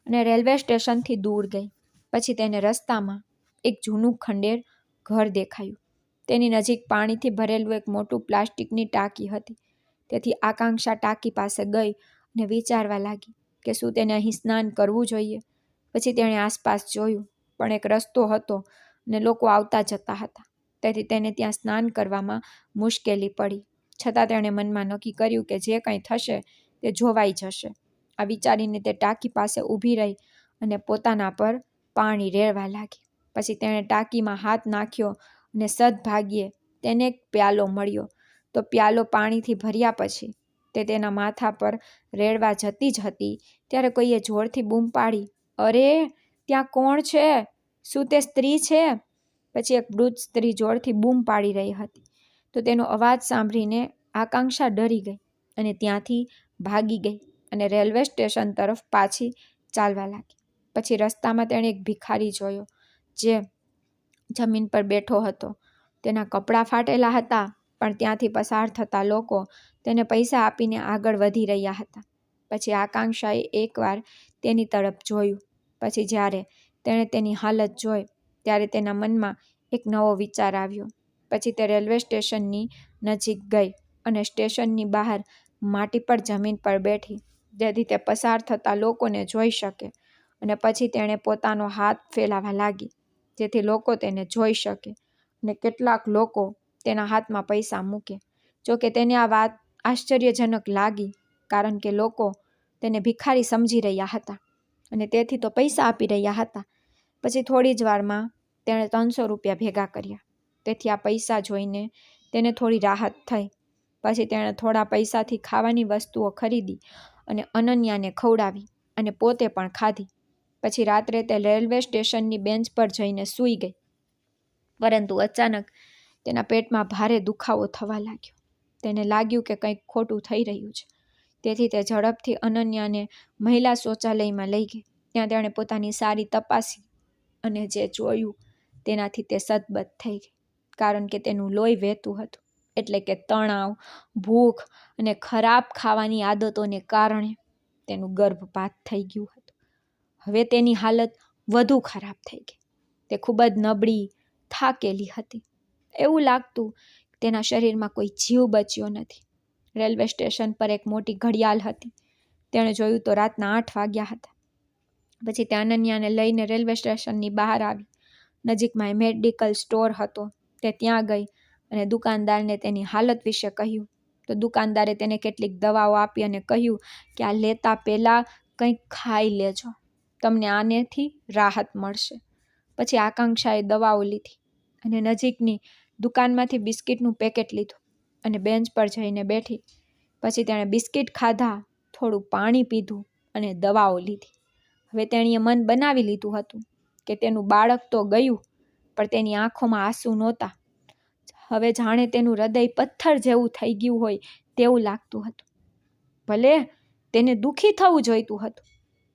S1: અને રેલવે સ્ટેશનથી દૂર ગઈ. પછી તેને રસ્તામાં એક જૂનું ખંડેર ઘર દેખાયું. તેની નજીક પાણીથી ભરેલું એક મોટું પ્લાસ્ટિકની ટાંકી હતી. તેથી આકાંક્ષા ટાંકી પાસે ગઈ અને વિચારવા લાગી કે શું તેને અહીં સ્નાન કરવું જોઈએ. પછી તેણે આસપાસ જોયું, પણ એક રસ્તો હતો અને લોકો આવતા જતા હતા. તેથી તેને ત્યાં સ્નાન કરવામાં મુશ્કેલી પડી. છતાં તેણે મનમાં નક્કી કર્યું કે જે કંઈ થશે તે જોવાઈ જશે. આ વિચારીને તે ટાંકી પાસે ઊભી રહી અને પોતાના પર પાણી રેડવા લાગી. પછી તેણે ટાંકીમાં હાથ નાખ્યો અને સદભાગ્યે તેને એક પ્યાલો મળ્યો. તો પ્યાલો પાણીથી ભર્યા પછી તે તેના માથા પર રેડવા જતી જ હતી ત્યારે કોઈએ જોરથી બૂમ પાડી, અરે ત્યાં કોણ છે? શું તે સ્ત્રી છે? પછી એક વૃદ્ધ સ્ત્રી જોરથી બૂમ પાડી રહી હતી. તો તેનો અવાજ સાંભળીને આકાંક્ષા ડરી ગઈ અને ત્યાંથી ભાગી ગઈ. અને રેલવે સ્ટેશન તરફ પાછી ચાલવા લાગી. પછી રસ્તામાં તેણે એક ભિખારી જોયો જે જમીન પર બેઠો હતો. તેના કપડાં ફાટેલા હતા, પણ ત્યાંથી પસાર થતા લોકો તેને પૈસા આપીને આગળ વધી રહ્યા હતા. પછી આકાંક્ષાએ એકવાર તેની તરફ જોયું. પછી જ્યારે તેણે તેની હાલત જોઈ ત્યારે તેના મનમાં એક નવો વિચાર આવ્યો. પછી તે રેલવે સ્ટેશનની નજીક ગઈ અને સ્ટેશનની બહાર માટી પર જમીન પર બેઠી, જેથી તે પસાર થતા લોકોને જોઈ શકે. અને પછી તેણે પોતાનો હાથ ફેલાવવા લાગી, જેથી લોકો તેને જોઈ શકે અને કેટલાક લોકો તેના હાથમાં પૈસા મૂકે. જોકે તેને આ વાત આશ્ચર્યજનક લાગી, કારણ કે લોકો તેને ભિખારી સમજી રહ્યા હતા અને તેથી તો પૈસા આપી રહ્યા હતા. પછી થોડી જ વારમાં તેણે 300 રૂપિયા ભેગા કર્યા. તેથી આ પૈસા જોઈને તેને થોડી રાહત થઈ. પછી તેણે થોડા પૈસાથી ખાવાની વસ્તુઓ ખરીદી અને અનન્યાને ખવડાવી અને પોતે પણ ખાધી. પછી રાત્રે તે રેલવે સ્ટેશનની બેન્ચ પર જઈને સૂઈ ગઈ. પરંતુ અચાનક તેના પેટમાં ભારે દુખાવો થવા લાગ્યો. તેને લાગ્યું કે કંઈક ખોટું થઈ રહ્યું છે. તેથી તે ઝડપથી અનન્યાને મહિલા શૌચાલયમાં લઈ ગઈ. ત્યાં તેણે પોતાની સારી તપાસી અને જે જોયું તેનાથી તે સદબદ થઈ ગઈ, કારણ કે તેનું લોહી વહેતું હતું. એટલે કે તણાવ, ભૂખ અને ખરાબ ખાવાની આદતોને કારણે તેનું ગર્ભપાત થઈ ગયું હતું. હવે તેની હાલત વધુ ખરાબ થઈ ગઈ. તે ખૂબ જ નબળી, થાકેલી હતી. એવું લાગતું તેના શરીરમાં કોઈ જીવ બચ્યો નથી. રેલવે સ્ટેશન પર એક મોટી ઘડિયાળ હતી. તેણે જોયું તો રાતના 8 વાગ્યા હતા. પછી તે અનન્યાને લઈને રેલવે સ્ટેશનની બહાર આવી. નજીકમાં મેડિકલ સ્ટોર હતો. તે ત્યાં ગઈ અને દુકાનદારને તેની હાલત વિશે કહ્યું. તો દુકાનદારે તેને કેટલીક દવાઓ આપી અને કહ્યું કે આ લેતા પહેલાં કંઈક ખાઈ લેજો, તમને આનેથી રાહત મળશે. પછી આકાંક્ષાએ દવાઓ લીધી અને નજીકની દુકાનમાંથી બિસ્કિટનું પેકેટ લીધું અને બેન્ચ પર જઈને બેઠી. પછી તેણે બિસ્કિટ ખાધા, થોડું પાણી પીધું અને દવાઓ લીધી. હવે તેણીએ મન બનાવી લીધું હતું કે તેનું બાળક તો ગયું, પણ તેની આંખોમાં આંસુ નહોતા. હવે જાણે તેનું હૃદય પથ્થર જેવું થઈ ગયું હોય તેવું લાગતું હતું. ભલે તેને દુઃખી થવું જોઈતું હતું,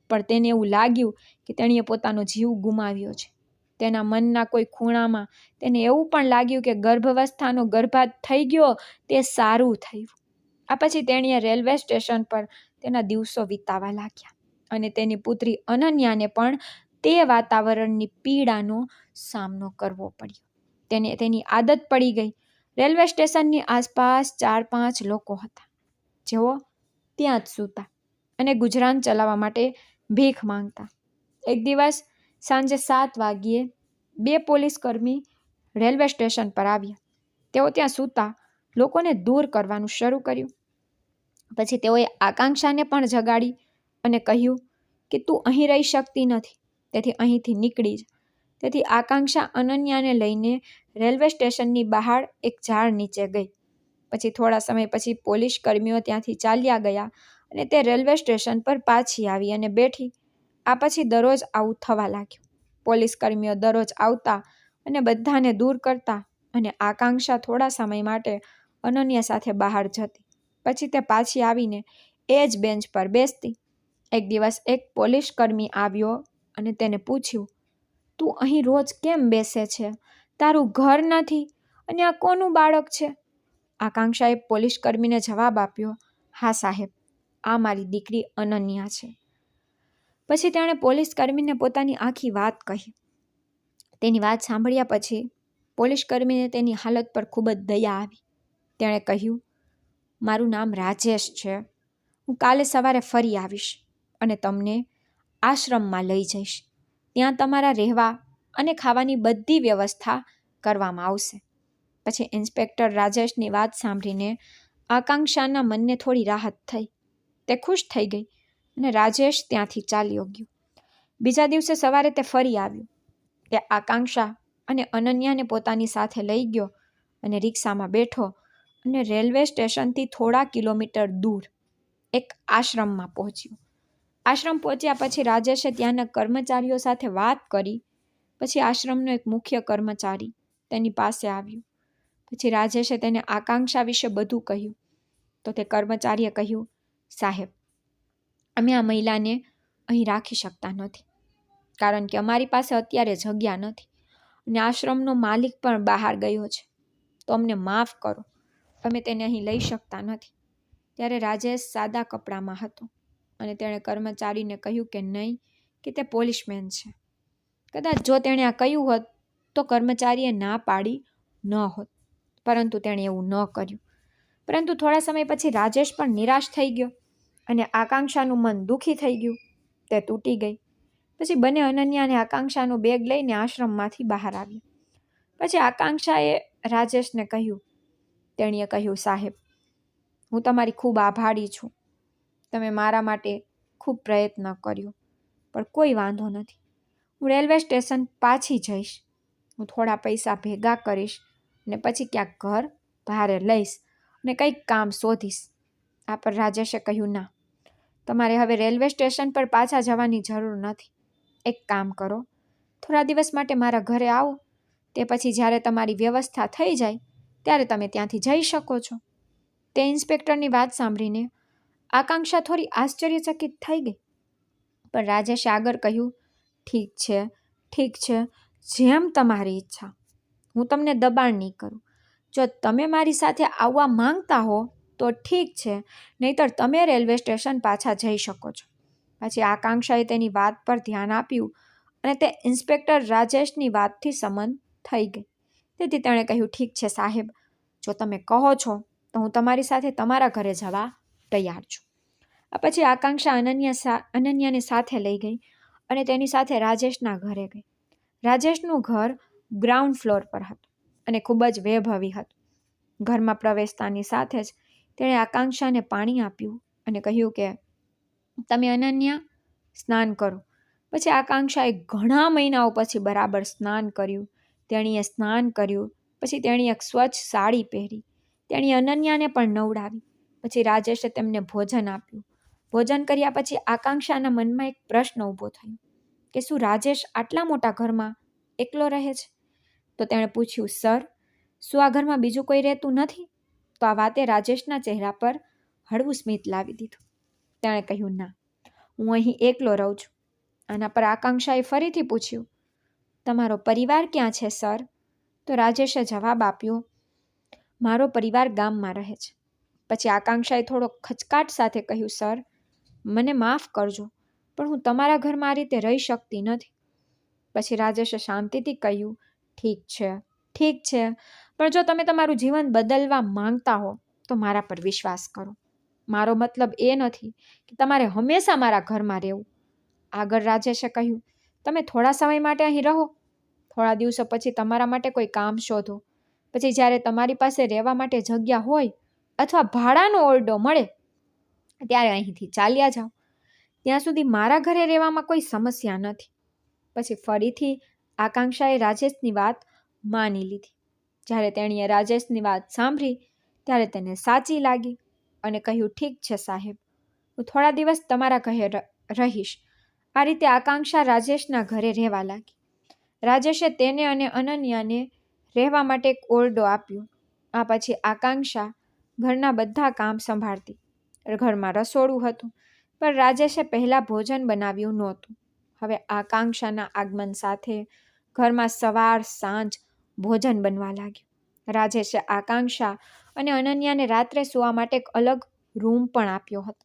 S1: પણ તેને એવું લાગ્યું કે તેણીએ પોતાનો જીવ ગુમાવ્યો છે. તેના મનના કોઈ ખૂણામાં તેને એવું પણ લાગ્યું કે ગર્ભાવસ્થાનો ગર્ભાત થઈ ગયો તે સારું થયું. આ પછી તેણીએ રેલવે સ્ટેશન પર તેના દિવસો વિતાવા લાગ્યા અને તેની પુત્રી અનન્યાને પણ તે વાતાવરણની પીડાનો સામનો કરવો પડ્યો. તેને તેની આદત પડી ગઈ. રેલવે સ્ટેશનની આસપાસ 4-5 લોકો હતા, જેઓ ત્યાં જ સૂતા અને ગુજરાન ચલાવવા માટે ભીખ માંગતા. એક દિવસ સાંજે 7 વાગ્યે 2 પોલીસકર્મી રેલવે સ્ટેશન પર આવ્યા. તેઓ ત્યાં સૂતા લોકોને દૂર કરવાનું શરૂ કર્યું. પછી તેઓએ આકાંક્ષાને પણ જગાડી અને કહ્યું કે તું અહીં રહી શકતી નથી, તેથી અહીંથી નીકળી જા. તેથી આકાંક્ષા અનન્યાને લઈને રેલવે સ્ટેશનની બહાર એક ઝાડ નીચે ગઈ. પછી થોડા સમય પછી પોલીસ કર્મીઓ ત્યાંથી ચાલ્યા ગયા અને તે રેલવે સ્ટેશન પર પાછી આવી અને બેઠી. આ પછી દરરોજ આવું થવા લાગ્યું. પોલીસ કર્મીઓ દરરોજ આવતા અને બધાને દૂર કરતા અને આકાંક્ષા થોડા સમય માટે અનન્યા સાથે બહાર જતી. પછી તે પાછી આવીને એ જ બેન્ચ પર બેસતી. એક દિવસ એક પોલીસ કર્મી આવ્યો અને તેને પૂછ્યું, તું અહીં રોજ કેમ બેસે છે? તારું ઘર નથી અને આ કોનું બાળક છે? આકાંક્ષાએ પોલીસ કર્મીને જવાબ આપ્યો, હા સાહેબ, આ મારી દીકરી અનન્યા છે. પછી તેણે પોલીસ કર્મીને પોતાની આખી વાત કહી. તેની વાત સાંભળ્યા પછી પોલીસ કર્મીને તેની હાલત પર ખૂબ જ દયા આવી. તેણે કહ્યું, મારું નામ રાજેશ છે. હું કાલે સવારે ફરી આવીશ અને તમને આશ્રમમાં લઈ જઈશ. ત્યાં તમારા રહેવા અને ખાવાની બધી વ્યવસ્થા કરવામાં આવશે. પછી ઇન્સ્પેક્ટર રાજેશની વાત સાંભળીને આકાંક્ષાના મનને થોડી રાહત થઈ. તે ખુશ થઈ ગઈ અને રાજેશ ત્યાંથી ચાલ્યો ગયો. બીજા દિવસે સવારે તે ફરી આવ્યો. તે આકાંક્ષા અને અનન્યાને પોતાની સાથે લઈ ગયો અને રિક્ષામાં બેઠો અને રેલવે સ્ટેશનથી થોડા કિલોમીટર દૂર એક આશ્રમમાં પહોંચ્યો. આશ્રમ પહોંચ્યા પછી રાજેશે ત્યાંના કર્મચારીઓ સાથે વાત કરી. પછી આશ્રમનો એક મુખ્ય કર્મચારી તેની પાસે આવ્યો. પછી રાજેશે તેને આકાંક્ષા વિશે બધું કહ્યું. તો તે કર્મચારીએ કહ્યું, સાહેબ, અમે આ મહિલાને અહીં રાખી શકતા નથી, કારણ કે અમારી પાસે અત્યારે જગ્યા નથી અને આશ્રમનો માલિક પણ બહાર ગયો છે, તો અમને માફ કરો, અમે તેને અહીં લઈ શકતા નથી. ત્યારે રાજેશ સાદા કપડામાં હતો અને તેણે કર્મચારીને કહ્યું કે નહીં, કે તે પોલીસમેન છે. કદાચ જો તેણે આ કહ્યું હોત તો કર્મચારીએ ના પાડી ન હોત, પરંતુ તેણે એવું ન કર્યું. પરંતુ થોડા સમય પછી રાજેશ પણ નિરાશ થઈ ગયો અને આકાંક્ષાનું મન દુઃખી થઈ ગયું. તે તૂટી ગઈ. પછી બંને અનન્યા અને આકાંક્ષાનું બેગ લઈને આશ્રમમાંથી બહાર આવ્યા. પછી આકાંક્ષાએ રાજેશને કહ્યું, તેણીએ કહ્યું, સાહેબ, હું તમારી ખૂબ આભારી છું. તમે મારા માટે ખૂબ પ્રયત્ન કર્યો, પણ કોઈ વાંધો નથી. હું રેલવે સ્ટેશન પાછી જઈશ. હું થોડા પૈસા ભેગા કરીશ અને પછી ક્યાંક ઘર ભાડે લઈશ અને કંઈક કામ શોધીશ. આ પર રાજેશે કહ્યું, ના, તમારે હવે રેલવે સ્ટેશન પર પાછા જવાની જરૂર નથી. એક કામ કરો, થોડા દિવસ માટે મારા ઘરે આવો. તે પછી જ્યારે તમારી વ્યવસ્થા થઈ જાય ત્યારે તમે ત્યાંથી જઈ શકો છો. તે ઇન્સ્પેક્ટરની વાત સાંભળીને આકાંક્ષા થોડી આશ્ચર્યચકિત થઈ ગઈ, પણ રાજેશે આગળ કહ્યું, ઠીક છે, જેમ તમારી ઈચ્છા. હું તમને દબાણ નહીં કરું. જો તમે મારી સાથે આવવા માંગતા હો તો ઠીક છે, નહીંતર તમે રેલવે સ્ટેશન પાછા જઈ શકો છો. પછી આકાંક્ષાએ તેની વાત પર ધ્યાન આપ્યું અને તે ઇન્સ્પેક્ટર રાજેશની વાતથી સંમત થઈ ગઈ. તેથી તેણે કહ્યું, ઠીક છે સાહેબ, જો તમે કહો છો તો હું તમારી સાથે તમારા ઘરે જવા તૈયાર છું. પછી આકાંક્ષા અનન્યાને સાથે લઈ ગઈ અને તેની સાથે રાજેશના ઘરે ગઈ. રાજેશનું ઘર ગ્રાઉન્ડ ફ્લોર પર હતું અને ખૂબ જ વૈભવી હતું. ઘરમાં પ્રવેશતાની સાથે જ તેણે આકાંક્ષાને પાણી આપ્યું અને કહ્યું કે તમે અનન્યા સ્નાન કરો. પછી આકાંક્ષાએ ઘણા મહિનાઓ પછી બરાબર સ્નાન કર્યું. તેણીએ સ્નાન કર્યું. પછી તેણીએ એક સ્વચ્છ સાડી પહેરી. તેણીએ અનન્યાને પણ નવડાવી. પછી રાજેશે તેમને ભોજન આપ્યું. ભોજન કર્યા પછી આકાંક્ષાના મનમાં એક પ્રશ્ન ઊભો થયો કે શું રાજેશ આટલા મોટા ઘરમાં એકલો રહે છે? તો તેણે પૂછ્યું, સર, શું આ ઘરમાં બીજું કોઈ રહેતું નથી? તો આ વાતે રાજેશના ચહેરા પર હળવું સ્મિત લાવી દીધું. તેણે કહ્યું, ના, હું અહીં એકલો રહું છું. આના પર આકાંક્ષાએ ફરીથી પૂછ્યું, તમારો પરિવાર ક્યાં છે સર? તો રાજેશે જવાબ આપ્યો, મારો પરિવાર ગામમાં રહે છે. પછી આકાંક્ષાએ થોડો ખચકાટ સાથે કહ્યું, સર, મને માફ કરજો, પણ હું તમારા ઘરમાં આ રીતે રહી શકતી નથી. પછી રાજેશે શાંતિથી કહ્યું, ઠીક છે, પણ જો તમે તમારું જીવન બદલવા માંગતા હો તો મારા પર વિશ્વાસ કરો. મારો મતલબ એ નથી કે તમારે હંમેશા મારા ઘરમાં રહેવું. આગળ રાજેશે કહ્યું, તમે થોડા સમય માટે અહીં રહો. થોડા દિવસો પછી તમારા માટે કોઈ કામ શોધો. પછી જ્યારે તમારી પાસે રહેવા માટે જગ્યા હોય અથવા ભાડાનો ઓરડો મળે ત્યારે અહીંથી ચાલ્યા જાઓ. ત્યાં સુધી મારા ઘરે રહેવામાં કોઈ સમસ્યા નથી. પછી ફરીથી આકાંક્ષાએ રાજેશની વાત માની લીધી. જ્યારે તેણીએ રાજેશની વાત સાંભળી ત્યારે તેને સાચી લાગી અને કહ્યું, ઠીક છે સાહેબ, હું થોડા દિવસ તમારા ઘરે રહીશ. આ રીતે આકાંક્ષા રાજેશના ઘરે રહેવા લાગી. રાજેશે તેને અને અનન્યાને રહેવા માટે એક ઓરડો આપ્યો. આ પછી આકાંક્ષા ઘરના બધા કામ સંભાળતી. ઘરમાં રસોડું હતું, પણ રાજેશે પહેલાં ભોજન બનાવ્યું નહોતું. હવે આકાંક્ષાના આગમન સાથે ઘરમાં સવાર સાંજ ભોજન બનવા લાગ્યું. રાજેશે આકાંક્ષા અને અનન્યાને રાત્રે સૂવા માટે એક અલગ રૂમ પણ આપ્યો હતો.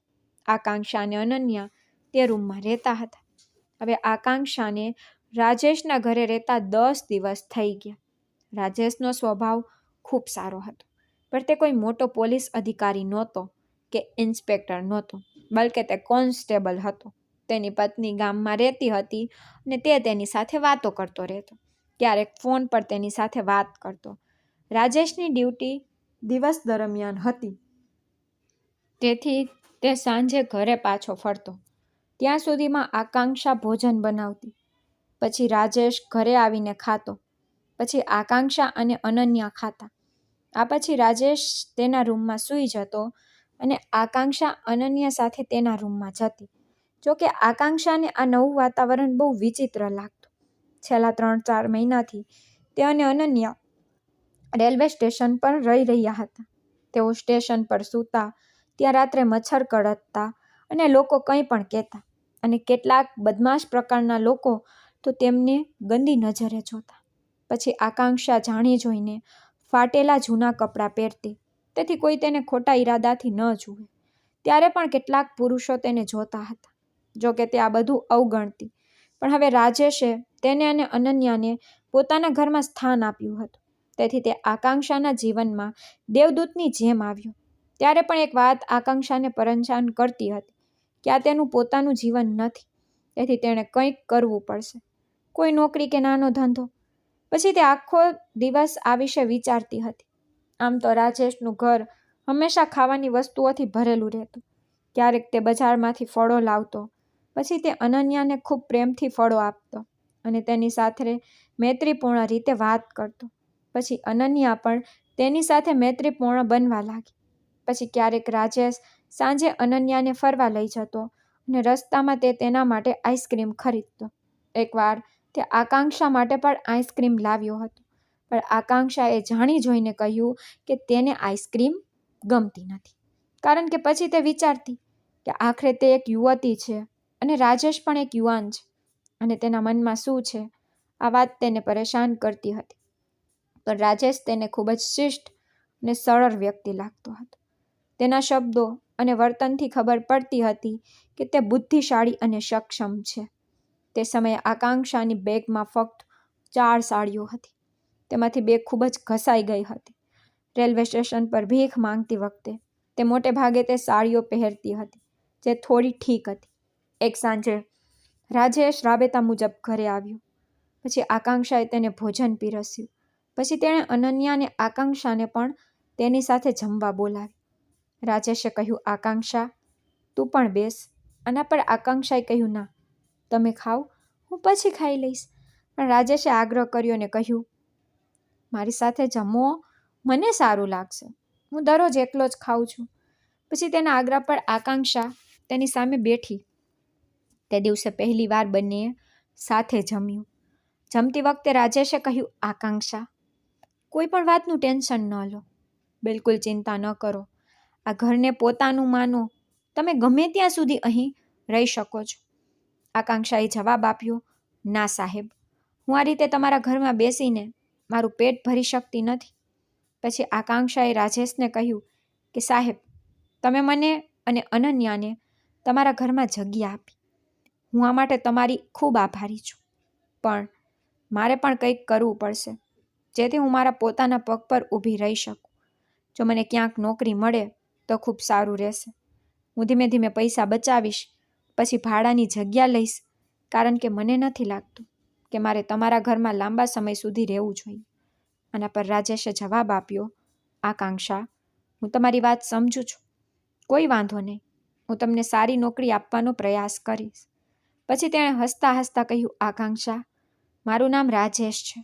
S1: આકાંક્ષા અને અનન્યા તે રૂમમાં રહેતા હતા. હવે આકાંક્ષાને રાજેશના ઘરે રહેતા 10 દિવસ થઈ ગયા. રાજેશનો સ્વભાવ ખૂબ સારો હતો, પણ તે કોઈ મોટો પોલીસ અધિકારી નહોતો કે ઇન્સ્પેક્ટર નહોતો, બલકે તે કોન્સ્ટેબલ હતો. તેની પત્ની ગામમાં રહેતી હતી અને તે તેની સાથે વાતો કરતો રહેતો. ક્યારેક ફોન પર તેની સાથે વાત કરતો. રાજેશની ડ્યુટી દિવસ દરમિયાન હતી, તેથી તે સાંજે ઘરે પાછો ફરતો. ત્યાં સુધીમાં આકાંક્ષા ભોજન બનાવતી. પછી રાજેશ ઘરે આવીને ખાતો. પછી આકાંક્ષા અને અનન્યા ખાતા. આ પછી રાજેશ તેના રૂમમાં સૂઈ જતો અને આકાંક્ષા અનન્યા સાથે તેના રૂમમાં જતી. જોકે આકાંક્ષાને આ નવું વાતાવરણ બહુ વિચિત્ર લાગતું. છેલ્લા 3-4 મહિનાથી તે અને અનન્યા રેલવે સ્ટેશન પર રહી રહ્યા હતા. તેઓ સ્ટેશન પર સૂતા, ત્યાં રાત્રે મચ્છર કડકતા અને લોકો કંઈ પણ કહેતા, અને કેટલાક બદમાશ પ્રકારના લોકો તો તેમને ગંદી નજરે જોતા. પછી આકાંક્ષા જાણી જોઈને ફાટેલા જૂના કપડાં પહેરતી, તેથી કોઈ તેને ખોટા ઈરાદાથી ન જુએ. ત્યારે પણ કેટલાક પુરુષો તેને જોતા હતા. જોકે તે આ બધું અવગણતી, પણ હવે રાજેશે તેને અને અનન્યાને પોતાના ઘરમાં સ્થાન આપ્યું હતું. તેથી તે આકાંક્ષાના જીવનમાં દેવદૂતની જેમ આવ્યો. ત્યારે પણ એક વાત આકાંક્ષાને પરેશાન કરતી હતી કે આ તેનું પોતાનું જીવન નથી, તેથી તેણે કંઈક કરવું પડશે, કોઈ નોકરી કે નાનો ધંધો. પછી તે આખો દિવસ આ વિશે વિચારતી હતી. આમ તો રાજેશનું ઘર હંમેશા ખાવાની વસ્તુઓથી ભરેલું રહેતું. ક્યારેક તે બજારમાંથી ફળો લાવતો, પછી તે અનન્યાને ખૂબ પ્રેમથી ફળો આપતો અને તેની સાથે મૈત્રીપૂર્ણ રીતે વાત કરતો. પછી અનન્યા પણ તેની સાથે મૈત્રીપૂર્ણ બનવા લાગી. પછી ક્યારેક રાજેશ સાંજે અનન્યાને ફરવા લઈ જતો અને રસ્તામાં તે તેના માટે આઈસ્ક્રીમ ખરીદતો. એકવાર તે આકાંક્ષા માટે પણ આઈસ્ક્રીમ લાવ્યો હતો, પણ આકાંક્ષાએ જાણી જોઈને કહ્યું કે તેને આઈસ્ક્રીમ ગમતી નથી. કારણ કે પછી તે વિચારતી કે આખરે તે એક યુવતી છે અને રાજેશ પણ એક યુવાન છે, અને તેના મનમાં શું છે આ વાત તેને પરેશાન કરતી હતી. પણ રાજેશ તેને ખૂબ જ શિષ્ટ અને સરળ વ્યક્તિ લાગતો હતો. તેના શબ્દો અને વર્તનથી ખબર પડતી હતી કે તે બુદ્ધિશાળી અને સક્ષમ છે. તે સમયે આકાંક્ષાની બેગમાં ફક્ત 4 સાડીઓ હતી. તેમાંથી 2 ખૂબ જ ઘસાઈ ગઈ હતી. રેલવે સ્ટેશન પર ભીખ માંગતી વખતે તે મોટે ભાગે તે સાડીઓ પહેરતી હતી જે થોડી ઠીક હતી. એક સાંજે રાજેશ રાબેતા મુજબ ઘરે આવ્યો. પછી આકાંક્ષાએ તેને ભોજન પીરસ્યું. પછી તેણે અનન્યા અને આકાંક્ષાને પણ તેની સાથે જમવા બોલાવી. રાજેશે કહ્યું, આકાંક્ષા તું પણ બેસ. આના પર આકાંક્ષાએ કહ્યું, ના, તમે ખાઓ, હું પછી ખાઈ લઈશ. પણ રાજેશે આગ્રહ કર્યો અને કહ્યું, મારી સાથે જમો, મને સારું લાગશે, હું દરરોજ એકલો જ ખાઉં છું. પછી તેના આગ્રહ પર આકાંક્ષા તેની સામે બેઠી. તે દિવસે પહેલી વાર બંનેએ સાથે જમ્યું. જમતી વખતે રાજેશે કહ્યું, આકાંક્ષા કોઈ પણ વાતનું ટેન્શન ન લો, બિલકુલ ચિંતા ન કરો, આ ઘરને પોતાનું માનો, તમે ગમે ત્યાં સુધી અહીં રહી શકો છો. આકાંક્ષાએ જવાબ આપ્યો, ના સાહેબ, હું આ રીતે તમારા ઘરમાં બેસીને મારું પેટ ભરી શકતી નથી. પછી આકાંક્ષાએ રાજેશને કહ્યું કે સાહેબ, તમે મને અને અનન્યાને તમારા ઘરમાં જગ્યા આપી. હું આ માટે તમારી ખૂબ આભારી છું, પણ મારે પણ કંઈક કરવું પડશે જેથી હું મારા પોતાના પગ પર ઊભી રહી શકું. જો મને ક્યાંક નોકરી મળે તો ખૂબ સારું રહેશે. હું ધીમે ધીમે પૈસા બચાવીશ, પછી ભાડાની જગ્યા લઈશ, કારણ કે મને નથી લાગતું કે મારે તમારા ઘરમાં લાંબા સમય સુધી રહેવું જોઈએ. આના પર રાજેશે જવાબ આપ્યો, આકાંક્ષા, હું તમારી વાત સમજુ છું, કોઈ વાંધો નહીં, હું તમને સારી નોકરી આપવાનો પ્રયાસ કરીશ. પછી તેણે હસતા હસતા કહ્યું, આકાંક્ષા, મારું નામ રાજેશ છે,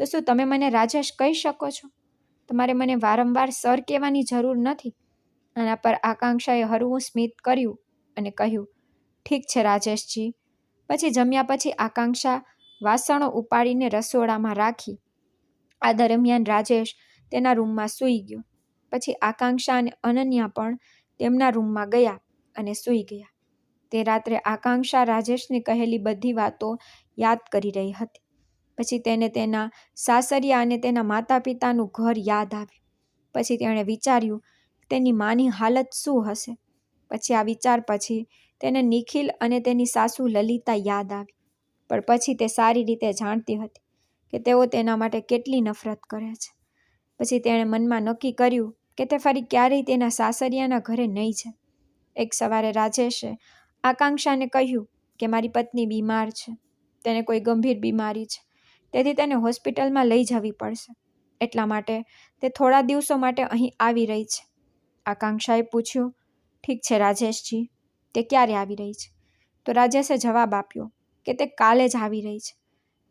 S1: તો શું તમે મને રાજેશ કહી શકો છો? તમારે મને વારંવાર સર કહેવાની જરૂર નથી. આના પર આકાંક્ષાએ હળવું સ્મિત કર્યું અને કહ્યું, ઠીક છે રાજેશજી. પછી જમ્યા પછી આકાંક્ષા વાસણો ઉપાડીને રસોડામાં રાખી. આ દરમિયાન રાજેશ તેના રૂમમાં સૂઈ ગયો. પછી આકાંક્ષા અને અનન્યા પણ તેમના રૂમમાં ગયા અને સૂઈ ગયા. તે રાત્રે આકાંક્ષા રાજેશને કહેલી બધી વાતો યાદ કરી રહી હતી. પછી તેને તેના સાસરિયા અને તેના માતા પિતાનું ઘર યાદ આવ્યું. પછી તેણે વિચાર્યું તેની માની હાલત શું હશે. પછી આ વિચાર પછી તેને નિખિલ અને તેની સાસુ લલિતા યાદ આવી. પણ પછી તે સારી રીતે જાણતી હતી કે તેઓ તેના માટે કેટલી નફરત કરે છે. પછી તેણે મનમાં નક્કી કર્યું કે તે ફરી ક્યારેય તેના સાસરિયાના ઘરે નહીં જાય. એક સવારે રાજેશે આકાંક્ષાને કહ્યું કે મારી પત્ની બીમાર છે, તેને કોઈ ગંભીર બીમારી છે, તેથી તેને હોસ્પિટલમાં લઈ જવી પડશે. એટલા માટે તે થોડા દિવસો માટે અહીં આવી રહી છે. આકાંક્ષાએ પૂછ્યું, ઠીક છે રાજેશજી, તે ક્યારે આવી રહી છે? તો રાજેશે જવાબ આપ્યો કે તે કાલે જ આવી રહી છે.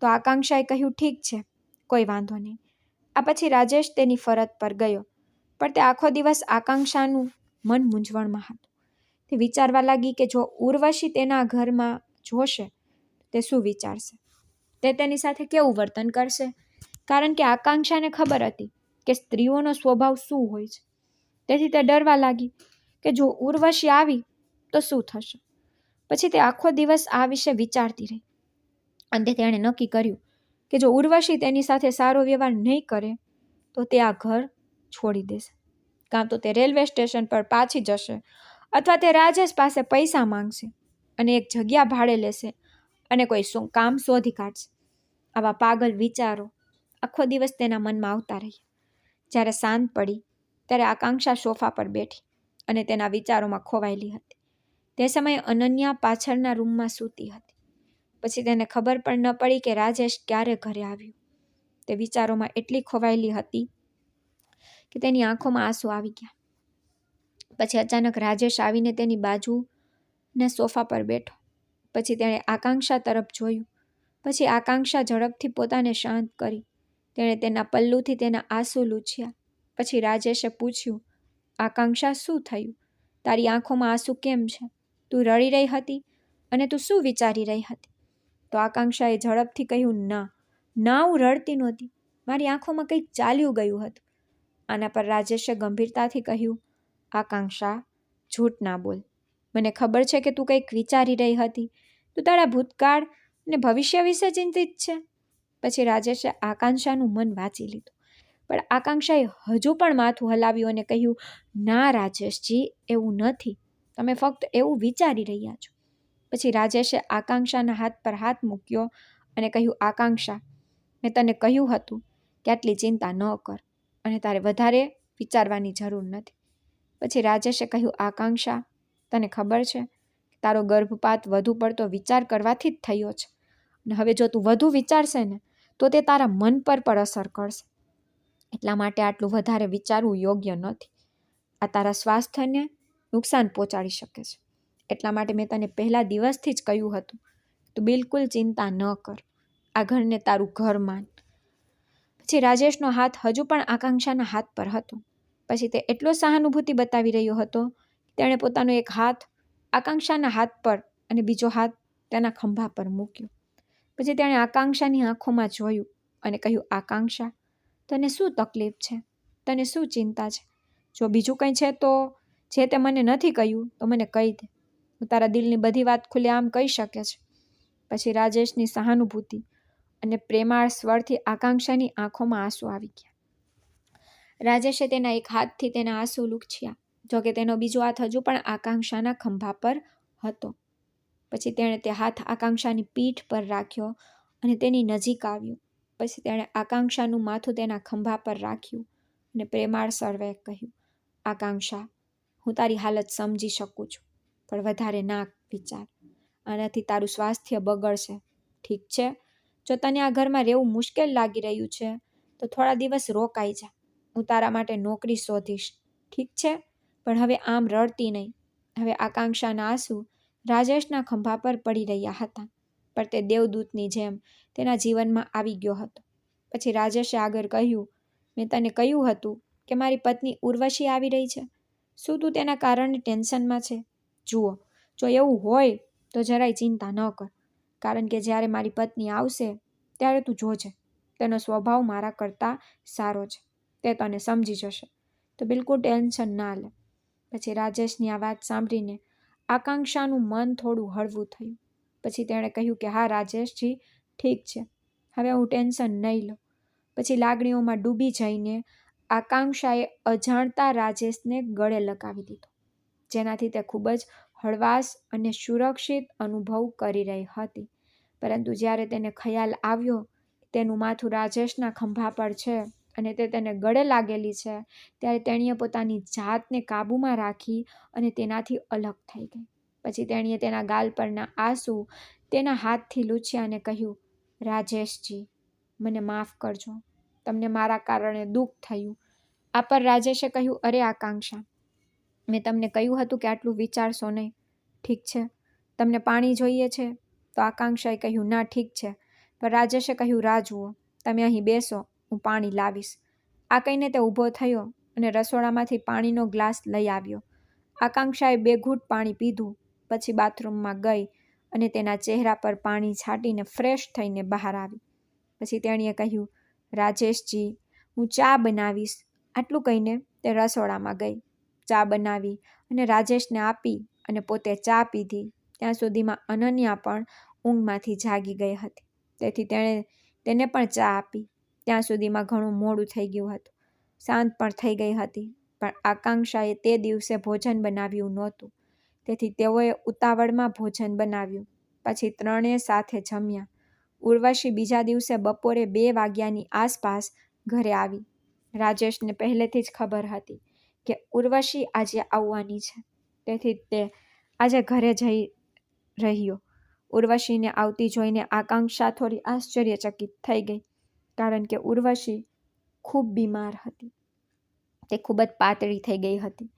S1: તો આકાંક્ષાએ કહ્યું, ઠીક છે, કોઈ વાંધો નહીં. આ પછી રાજેશ તેની ફરજ પર ગયો, પણ તે આખો દિવસ આકાંક્ષાનું મન મૂંઝવણમાં હતું. તે વિચારવા લાગી કે જો ઉર્વશી તેના ઘરમાં જોશે તે શું વિચારશે, તે તેની સાથે કેવું વર્તન કરશે. કારણ કે આકાંક્ષાને ખબર હતી કે સ્ત્રીઓનો સ્વભાવ શું હોય છે. તેથી તે ડરવા લાગી કે જો ઉર્વશી આવી તો શું થશે? પછી તે આખો દિવસ આ વિશે વિચારતી રહી. અંતે તેણે નક્કી કર્યું કે જો ઉર્વશી તેની સાથે સારો વ્યવહાર નહીં કરે તો તે આ ઘર છોડી દેશે. કાં તો તે રેલવે સ્ટેશન પર પાછી જશે અથવા તે રાજેશ પાસે પૈસા માંગશે અને એક જગ્યા ભાડે લેશે અને કોઈ કામ શોધી કાઢશે. આવા પાગલ વિચારો આખો દિવસ તેના મનમાં આવતા રહ્યા. જ્યારે સાંજ પડી ત્યારે આકાંક્ષા સોફા પર બેઠી અને તેના વિચારોમાં ખોવાયેલી હતી. તે સમયે અનન્યા પાછળના રૂમમાં સૂતી હતી. પછી તેને ખબર પણ ન પડી કે રાજેશ ક્યારે ઘરે આવ્યું. તે વિચારોમાં એટલી ખોવાયેલી હતી કે તેની આંખોમાં આંસુ આવી ગયા. પછી અચાનક રાજેશ આવીને તેની બાજુના સોફા પર બેઠો. પછી તેણે આકાંક્ષા તરફ જોયું. પછી આકાંક્ષા ઝડપથી પોતાને શાંત કરી. તેણે તેના પલ્લુથી તેના આંસુ લૂછ્યા. પછી રાજેશે પૂછ્યું, આકાંક્ષા, શું થયું? તારી આંખોમાં આંસુ કેમ છે? તું રડી રહી હતી અને તું શું વિચારી રહી હતી? તો આકાંક્ષાએ ઝડપથી કહ્યું, ના હું રડતી નહોતી. મારી આંખોમાં કંઈક ચાલ્યું ગયું હતું. આના પર રાજેશે ગંભીરતાથી કહ્યું, આકાંક્ષા, જૂઠ ના બોલ. મને ખબર છે કે તું કંઈક વિચારી રહી હતી. તું તારા ભૂતકાળ અને ભવિષ્ય વિશે ચિંતિત છે. પછી રાજેશે આકાંક્ષાનું મન વાંચી લીધું. પણ આકાંક્ષાએ હજુ પણ માથું હલાવ્યું અને કહ્યું, ના રાજેશજી, એવું નથી. તમે ફક્ત એવું વિચારી રહ્યા છો. પછી રાજેશે આકાંક્ષાના હાથ પર હાથ મૂક્યો અને કહ્યું, આકાંક્ષા, મેં તને કહ્યું હતું કે આટલી ચિંતા ન કર અને તારે વધારે વિચારવાની જરૂર નથી. પછી રાજેશે કહ્યું, આકાંક્ષા, તને ખબર છે કે તારો ગર્ભપાત વધુ પડતો વિચાર કરવાથી જ થયો છે. અને હવે જો તું વધુ વિચારશે ને તો તે તારા મન પર પણ અસર કરશે. એટલા માટે આટલું વધારે વિચારવું યોગ્ય નથી. આ તારા સ્વાસ્થ્યને નુકસાન પહોંચાડી શકે છે. એટલા માટે મેં તને પહેલા દિવસથી જ કહ્યું હતું, તું બિલકુલ ચિંતા ન કર. આ ઘરને તારું ઘર માન. પછી રાજેશનો હાથ હજુ પણ આકાંક્ષાના હાથ પર હતો. પછી તે એટલો સહાનુભૂતિ બતાવી રહ્યો હતો. તેણે પોતાનો એક હાથ આકાંક્ષાના હાથ પર અને બીજો હાથ તેના ખંભા પર મૂક્યો. પછી તેણે આકાંક્ષાની આંખોમાં જોયું અને કહ્યું, આકાંક્ષા, તને શું તકલીફ છે? તને શું ચિંતા છે? જો બીજું કંઈ છે તો જે તે મને નથી કહ્યું તો મને કહી દે. હું તારા દિલની બધી વાત ખુલ્લેઆમ કહી શકે છે. પછી રાજેશની સહાનુભૂતિ અને પ્રેમાળ સ્વરથી આકાંક્ષાની આંખોમાં આંસુ આવી ગયા. રાજેશે તેના એક હાથથી તેના આંસુ લૂછ્યા. જોકે તેનો બીજો હાથ હજુ પણ આકાંક્ષાના ખંભા પર હતો. પછી તેણે તે હાથ આકાંક્ષાની પીઠ પર રાખ્યો અને તેની નજીક આવ્યો. પછી તેણે આકાંક્ષાનું માથું તેના ખંભા પર રાખ્યું અને પ્રેમાળ સ્વરે કહ્યું, આકાંક્ષા, હું તારી હાલત સમજી શકું છું, પણ વધારે ના વિચાર. આનાથી તારું સ્વાસ્થ્ય બગડશે. ઠીક છે? જો તને આ ઘરમાં રહેવું મુશ્કેલ લાગી રહ્યું છે તો થોડા દિવસ રોકાઈ જા. હું તારા માટે નોકરી શોધીશ. ઠીક છે? પણ હવે આમ રડતી નહીં. હવે આકાંક્ષાના આંસુ રાજેશના ખંભા પર પડી રહ્યા હતા, પણ તે દેવદૂતની જેમ તેના જીવનમાં આવી ગયો હતો. પછી રાજેશે આગળ કહ્યું, મેં તને કહ્યું હતું કે મારી પત્ની ઉર્વશી આવી રહી છે. શું તું તેના કારણે ટેન્શનમાં છે? જુઓ, જો એવું હોય તો જરાય ચિંતા ન કર, કારણ કે જ્યારે મારી પત્ની આવશે ત્યારે તું જોજે. તેનો સ્વભાવ મારા કરતાં સારો છે. તે તને સમજી જશે, તો બિલકુલ ટેન્શન ના લે. પછી રાજેશની આ વાત સાંભળીને આકાંક્ષાનું મન થોડું હળવું થયું. પછી તેણે કહ્યું કે હા રાજેશજી, ઠીક છે, હવે હું ટેન્શન નહીં લઉં. પછી લાગણીઓમાં ડૂબી જઈને આકાંક્ષાએ અજાણતા રાજેશને ગળે લગાવી દીધો, જેનાથી તે ખૂબ જ હળવાશ અને સુરક્ષિત અનુભવ કરી રહી હતી. પરંતુ જ્યારે તેને ખ્યાલ આવ્યો તેનું માથું રાજેશના ખંભા પર છે અને તે તેને ગળે લાગેલી છે, ત્યારે તેણીએ પોતાની જાતને કાબૂમાં રાખી અને તેનાથી અલગ થઈ ગઈ. પછી તેણીએ તેના ગાલ પરના આંસુ તેના હાથથી લૂછ્યા અને કહ્યું, રાજેશજી, મને માફ કરજો. તમને મારા કારણે દુઃખ થયું. આ પર રાજેશે કહ્યું, અરે આકાંક્ષા, મેં તમને કહ્યું હતું કે આટલું વિચારશો નહીં. ઠીક છે, તમને પાણી જોઈએ છે? તો આકાંક્ષાએ કહ્યું, ના, ઠીક છે. પણ રાજેશે કહ્યું, રાહ જુઓ, તમે અહીં બેસો, હું પાણી લાવીશ. આ કહીને તે ઊભો થયો અને રસોડામાંથી પાણીનો ગ્લાસ લઈ આવ્યો. આકાંક્ષાએ 2 ઘૂંટ પાણી પીધું. પછી બાથરૂમમાં ગઈ અને તેના ચહેરા પર પાણી છાંટીને ફ્રેશ થઈને બહાર આવી. પછી તેણીએ કહ્યું, રાજેશજી, હું ચા બનાવીશ. આટલું કહીને તે રસોડામાં ગઈ, ચા બનાવી અને રાજેશને આપી અને પોતે ચા પીધી ત્યાં સુધીમાં અનન્યા પણ ઊંઘમાંથી જાગી ગઈ હતી. તેથી તેને પણ ચા આપી. ત્યાં સુધીમાં ઘણું મોડું થઈ ગયું હતું. સાંજ પણ થઈ ગઈ હતી, પણ આકાંક્ષાએ તે દિવસે ભોજન બનાવ્યું નહોતું. તેથી તેઓએ ઉતાવળમાં ભોજન બનાવ્યું. પછી ત્રણેય સાથે જમ્યા. ઉર્વશી બીજા દિવસે બપોરે 2 વાગ્યાની આસપાસ ઘરે આવી. રાજેશને પહેલેથી જ ખબર હતી કે ઉર્વશી આજે આવવાની છે. તેથી તે આજે ઘરે જઈ રહ્યો. ઉર્વશીને આવતી જોઈને આકાંક્ષા થોડી આશ્ચર્યચકિત થઈ ગઈ, કારણ કે ઉર્વશી ખૂબ બીમાર હતી. તે ખૂબ જ પાતળી થઈ ગઈ હતી.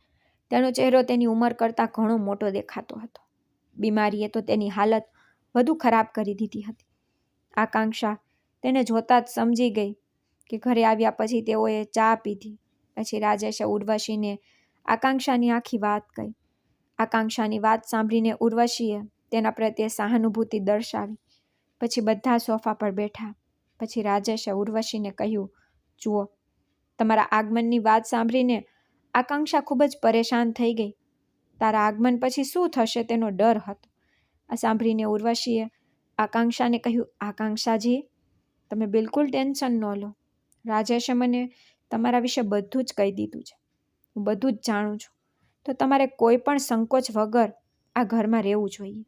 S1: તેનો ચહેરો તેની ઉંમર કરતાં ઘણો મોટો દેખાતો હતો. બીમારીએ તો તેની હાલત વધુ ખરાબ કરી દીધી હતી. આકાંક્ષા તેને જોતાં જ સમજી ગઈ કે ઘરે આવ્યા પછી તેઓએ ચા પીધી. પછી રાજેશે ઉર્વશીને આકાંક્ષાની આખી વાત કહી. આકાંક્ષાની વાત સાંભળીને ઉર્વશીએ તેના પ્રત્યે સહાનુભૂતિ દર્શાવી. પછી બધા સોફા પર બેઠા. પછી રાજેશે ઉર્વશીને કહ્યું, જુઓ, તમારા આગમનની વાત સાંભળીને આકાંક્ષા ખૂબ જ પરેશાન થઈ ગઈ. તારા આગમન પછી શું થશે તેનો ડર હતો. આ સાંભળીને ઉર્વશીએ આકાંક્ષાને કહ્યું, આકાંક્ષાજી, તમે બિલકુલ ટેન્શન ન લો. રાજેશે મને તમારા વિશે બધું જ કહી દીધું છે. હું બધું જ જાણું છું. તો તમારે કોઈ પણ સંકોચ વગર આ ઘરમાં રહેવું જોઈએ,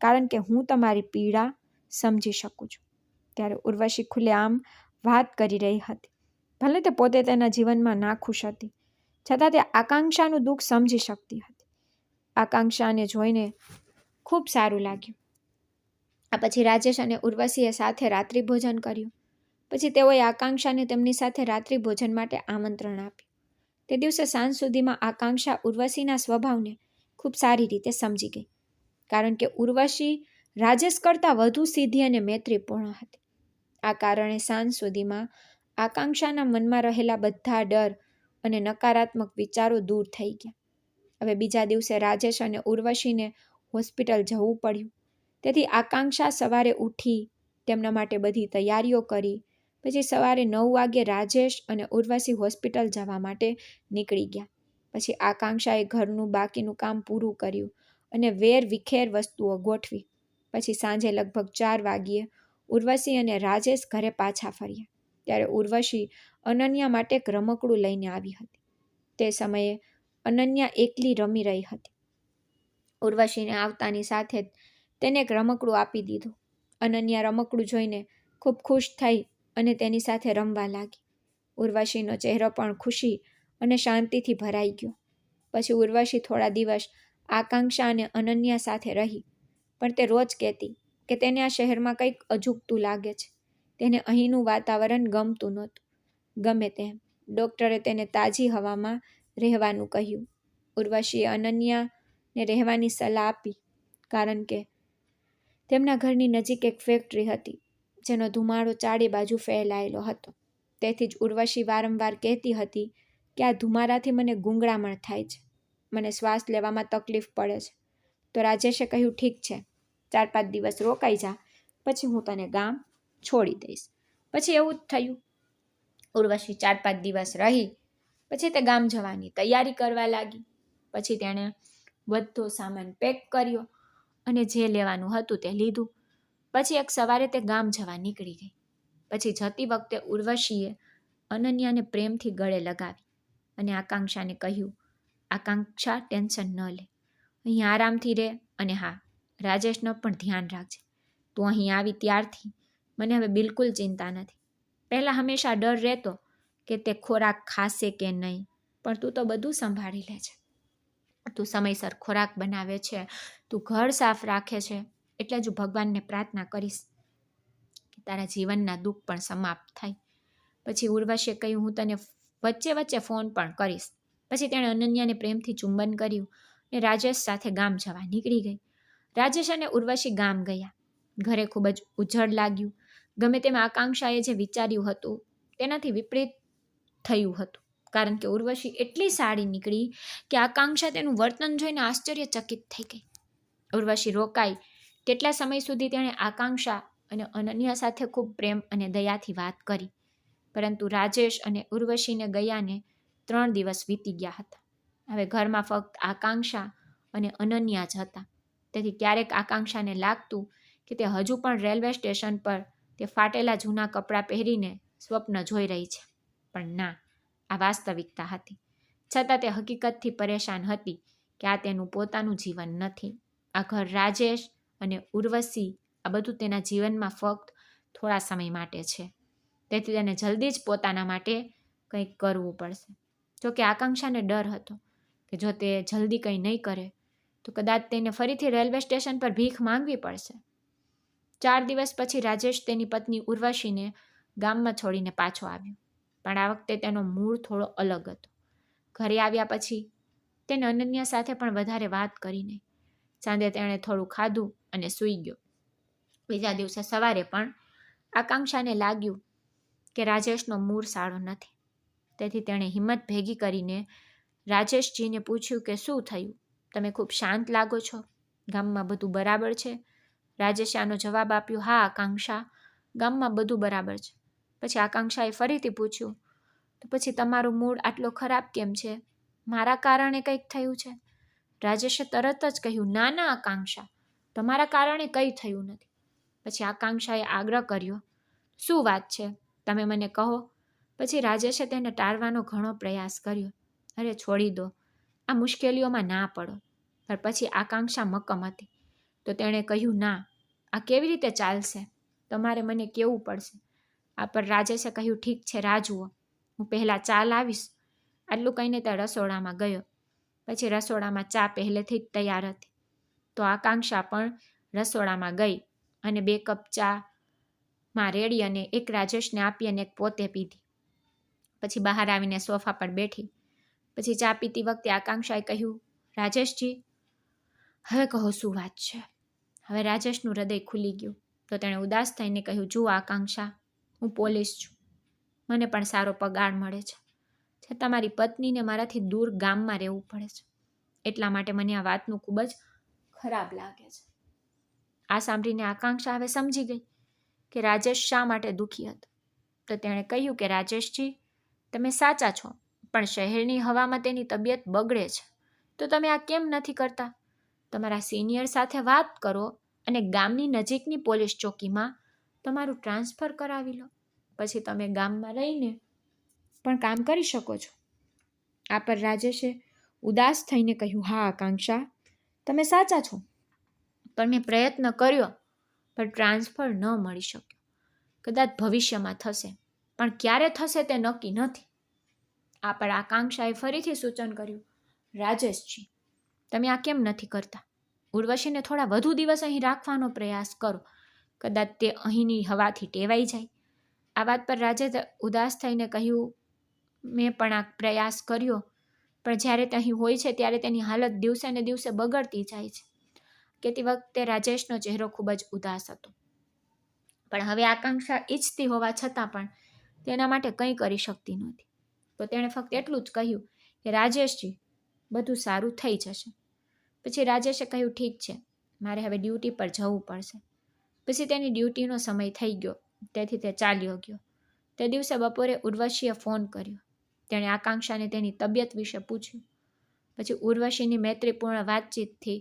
S1: કારણ કે હું તમારી પીડા સમજી શકું છું. ત્યારે ઉર્વશી ખુલ્લેઆમ વાત કરી રહી હતી. ભલે તે પોતે તેના જીવનમાં નાખુશ હતી, છતાં તે આકાંક્ષાનું દુઃખ સમજી શકતી હતી. આકાંક્ષાને જોઈને ખૂબ સારું લાગ્યું. આ પછી રાજેશ અને ઉર્વશીએ સાથે રાત્રિ ભોજન કર્યું. પછી તેઓએ આકાંક્ષાને તેમની સાથે રાત્રિ ભોજન માટે આમંત્રણ આપ્યું. તે દિવસે સાંજ સુધીમાં આકાંક્ષા ઉર્વશીના સ્વભાવને ખૂબ સારી રીતે સમજી ગઈ, કારણ કે ઉર્વશી રાજેશ કરતાં વધુ સીધી અને મૈત્રીપૂર્ણ હતી. આ કારણે સાંજ સુધીમાં આકાંક્ષાના મનમાં રહેલા બધા ડર અને નકારાત્મક વિચારો દૂર થઈ ગયા. હવે બીજા દિવસે રાજેશ અને ઉર્વશીને હોસ્પિટલ જવું પડ્યું. તેથી આકાંક્ષા સવારે ઉઠી તેમના માટે બધી તૈયારીઓ કરી. પછી સવારે 9 વાગ્યે રાજેશ અને ઉર્વશી હોસ્પિટલ જવા માટે નીકળી ગયા. પછી આકાંક્ષાએ ઘરનું બાકીનું કામ પૂરું કર્યું અને વેર વિખેર વસ્તુઓ ગોઠવી. પછી સાંજે લગભગ 4 વાગ્યે ઉર્વશી અને રાજેશ ઘરે પાછા ફર્યા. ત્યારે ઉર્વશી અનન્યા માટે એક રમકડું લઈને આવી હતી. તે સમયે અનન્યા એકલી રમી રહી હતી. ઉર્વશીને આવતાની સાથે જ તેને એક રમકડું આપી દીધું. અનન્યા રમકડું જોઈને ખૂબ ખુશ થઈ અને તેની સાથે રમવા લાગી. ઉર્વશીનો ચહેરો પણ ખુશી અને શાંતિથી ભરાઈ ગયો. પછી ઉર્વશી થોડા દિવસ આકાંક્ષા અને અનન્યા સાથે રહી. પણ તે રોજ કહેતી કે તેને આ શહેરમાં કંઈક અજુગતું લાગે છે. તેને અહીંનું વાતાવરણ ગમતું નહોતું. ગમે તેમ ડૉક્ટરે તેને તાજી હવામાં રહેવાનું કહ્યું. ઉર્વશીએ અનન્યાને રહેવાની સલાહ આપી, કારણ કે તેમના ઘરની નજીક એક ફેક્ટરી હતી જેનો ધુમાડો ચારે બાજુ ફેલાયેલો હતો. તેથી જ ઉર્વશી વારંવાર કહેતી હતી કે આ ધુમાડાથી મને ગૂંગળામણ થાય છે, મને શ્વાસ લેવામાં તકલીફ પડે છે. તો રાજેશે કહ્યું, ઠીક છે, 4-5 દિવસ રોકાઈ જા, પછી હું તને ગામ છોડી દઈશ. પછી એવું જ થયું. ઉર્વશી 4-5 દિવસ રહી. પછી તે ગામ જવાની તૈયારી કરવા લાગી. પછી તેણે બધો સામાન પેક કર્યો અને જે લેવાનું હતું તે લીધું. પછી એક સવારે તે ગામ જવા નીકળી ગઈ. પછી જતી વખતે ઉર્વશીએ અનન્યાને પ્રેમથી ગળે લગાવી અને આકાંક્ષાને કહ્યું, આકાંક્ષા, ટેન્શન ન લે, અહીં આરામથી રહે. અને હા, રાજેશનો પણ ધ્યાન રાખજે. તું અહીં આવી ત્યારથી મને હવે બિલકુલ ચિંતા નથી. પહેલાં હંમેશા ડર રહેતો કે તે ખોરાક ખાશે કે નહીં, પણ તું તો બધું સંભાળી લે છે. તું સમયસર ખોરાક બનાવે છે, તું ઘર સાફ રાખે છે. એટલે જ ભગવાનને પ્રાર્થના કરીશ કે તારા જીવનના દુઃખ પણ સમાપ્ત થાય. પછી ઉર્વશીએ કહ્યું, હું તને વચ્ચે વચ્ચે ફોન પણ કરીશ. પછી તેણે અનન્યાને પ્રેમથી ચુંબન કર્યું અને રાજેશ સાથે ગામ જવા નીકળી ગઈ. રાજેશ અને ઉર્વશી ગામ ગયા. ઘરે ખૂબ જ ઉજળ લાગ્યું. ગમે તેમ આકાંક્ષાએ જે વિચાર્યું હતું તેનાથી વિપરીત થયું હતું, કારણ કે ઉર્વશી એટલી સારી નીકળી કે આકાંક્ષા તેનું વર્તન જોઈને આશ્ચર્યચકિત થઈ ગઈ. ઉર્વશી રોકાઈ તેટલા સમય સુધી તેણે આકાંક્ષા અને અનન્યા સાથે ખૂબ પ્રેમ અને દયાથી વાત કરી. પરંતુ રાજેશ અને ઉર્વશીને ગયાને 3 દિવસ વીતી ગયા હતા. હવે ઘરમાં ફક્ત આકાંક્ષા અને અનન્યા જ હતા. તેથી ક્યારેક આકાંક્ષાને લાગતું કે તે હજુ પણ રેલવે સ્ટેશન પર તે ફાટેલા જૂના કપડાં પહેરીને સ્વપ્ન જોઈ રહી છે. પણ ના, આ વાસ્તવિકતા હતી. છતાં તે હકીકતથી પરેશાન હતી કે આ તેનું પોતાનું જીવન નથી. આ ઘર, રાજેશ અને ઉર્વશી, આ બધું તેના જીવનમાં ફક્ત થોડા સમય માટે છે. તેથી તેને જલ્દી જ પોતાના માટે કંઈક કરવું પડશે. જોકે આકાંક્ષાને ડર હતો કે જો તે જલ્દી કંઈ નહીં કરે તો કદાચ તેને ફરીથી રેલવે સ્ટેશન પર ભીખ માંગવી પડશે. 4 દિવસ પછી રાજેશ તેની પત્ની ઉર્વશીને ગામમાં છોડીને પાછો આવ્યો. પણ આ વખતે તેનો મૂડ થોડો અલગ હતો. ઘરે આવ્યા પછી તેને અનન્યા સાથે પણ વધારે વાત કરી નહીં. સાંજે તેણે થોડું ખાધું અને સૂઈ ગયો. બીજા દિવસે સવારે પણ આકાંક્ષાને લાગ્યું કે રાજેશનો મૂડ સારો નથી. તેથી તેણે હિંમત ભેગી કરીને રાજેશજીને પૂછ્યું કે શું થયું? તમે ખૂબ શાંત લાગો છો. ગામમાં બધું બરાબર છે? રાજેશે આનો જવાબ આપ્યો, હા આકાંક્ષા, ગામમાં બધું બરાબર છે. પછી આકાંક્ષાએ ફરીથી પૂછ્યું, તો પછી તમારું મૂડ આટલો ખરાબ કેમ છે? મારા કારણે કંઈક થયું છે? રાજેશે તરત જ કહ્યું, ના ના આકાંક્ષા, તમારા કારણે કંઈ થયું નથી. પછી આકાંક્ષાએ આગ્રહ કર્યો, શું વાત છે? તમે મને કહો. પછી રાજેશે તેને ટાળવાનો ઘણો પ્રયાસ કર્યો. અરે છોડી દો, આ મુશ્કેલીઓમાં ના પડો. પણ પછી આકાંક્ષા મક્કમ હતી તો તેણે કહ્યું, ના, આ કેવી રીતે ચાલશે? તમારે મને કહેવું પડશે. આ પર રાજેશે કહ્યું, ઠીક છે, રાહ જુઓ, હું પહેલાં ચા લાવીશ. આટલું કહીને તે રસોડામાં ગયો. પછી રસોડામાં ચા પહેલેથી જ તૈયાર હતી. તો આકાંક્ષા પણ રસોડામાં ગઈ અને 2 કપ ચા માં રેડી અને એક રાજેશને આપી અને એક પોતે પીધી. પછી બહાર આવીને સોફા પર બેઠી. પછી ચા પીતી વખતે આકાંક્ષાએ કહ્યું, રાજેશજી, હવે કહો શું વાત છે? હવે રાજેશનું હૃદય ખુલી ગયું. તો તેણે ઉદાસ થઈને કહ્યું, જુઓ આકાંક્ષા, હું પોલીસ છું. મને પણ સારો પગાર મળે છે. છતાં મારી પત્નીને મારાથી દૂર ગામમાં રહેવું પડે છે. એટલા માટે મને આ વાતનું ખૂબ જ ખરાબ લાગે છે. આ સાંભળીને આકાંક્ષા હવે સમજી ગઈ કે રાજેશ શા માટે દુઃખી હતો. તો તેણે કહ્યું કે રાજેશજી, તમે સાચા છો, પણ શહેરની હવામાં તેની તબિયત બગડે છે. તો તમે આ કેમ નથી કરતા? તમારા સિનિયર સાથે વાત કરો અને ગામની નજીકની પોલીસ ચોકીમાં તમારું ટ્રાન્સફર કરાવી લો. પછી તમે ગામમાં રહીને પણ કામ કરી શકો છો. આ પર રાજેશે ઉદાસ થઈને કહ્યું, હા આકાંક્ષા, તમે સાચા છો, પણ મેં પ્રયત્ન કર્યો પણ ટ્રાન્સફર ન મળી શક્યો. કદાચ ભવિષ્યમાં થશે, પણ ક્યારે થશે તે નક્કી નથી. આ પર આકાંક્ષાએ ફરીથી સૂચન કર્યું, રાજેશજી, તમે આ કેમ નથી કરતા? ઉર્વશીને થોડા વધુ દિવસ અહીં રાખવાનો પ્રયાસ કરો. કદાચ તે અહીંની હવાથી ટેવાઈ જાય. આ વાત પર રાજેશે ઉદાસ થઈને કહ્યું, મેં પણ આ પ્રયાસ કર્યો, પણ જ્યારે તે અહીં હોય છે ત્યારે તેની હાલત દિવસે ને દિવસે બગડતી જાય છે. કહેતી વખતે રાજેશનો ચહેરો ખૂબ જ ઉદાસ હતો. પણ હવે આકાંક્ષા ઈચ્છતી હોવા છતાં પણ તેના માટે કંઈ કરી શકતી નહોતી. તો તેણે ફક્ત એટલું જ કહ્યું કે રાજેશજી, બધું સારું થઈ જશે. પછી રાજેશે કહ્યું, ઠીક છે, મારે હવે ડ્યુટી પર જવું પડશે. પછી તેની ડ્યુટીનો સમય થઈ ગયો, તેથી તે ચાલ્યો ગયો. તે દિવસે બપોરે ઉર્વશીએ ફોન કર્યો. તેણે આકાંક્ષાને તેની તબિયત વિશે પૂછ્યું. પછી ઉર્વશીની મૈત્રીપૂર્ણ વાતચીતથી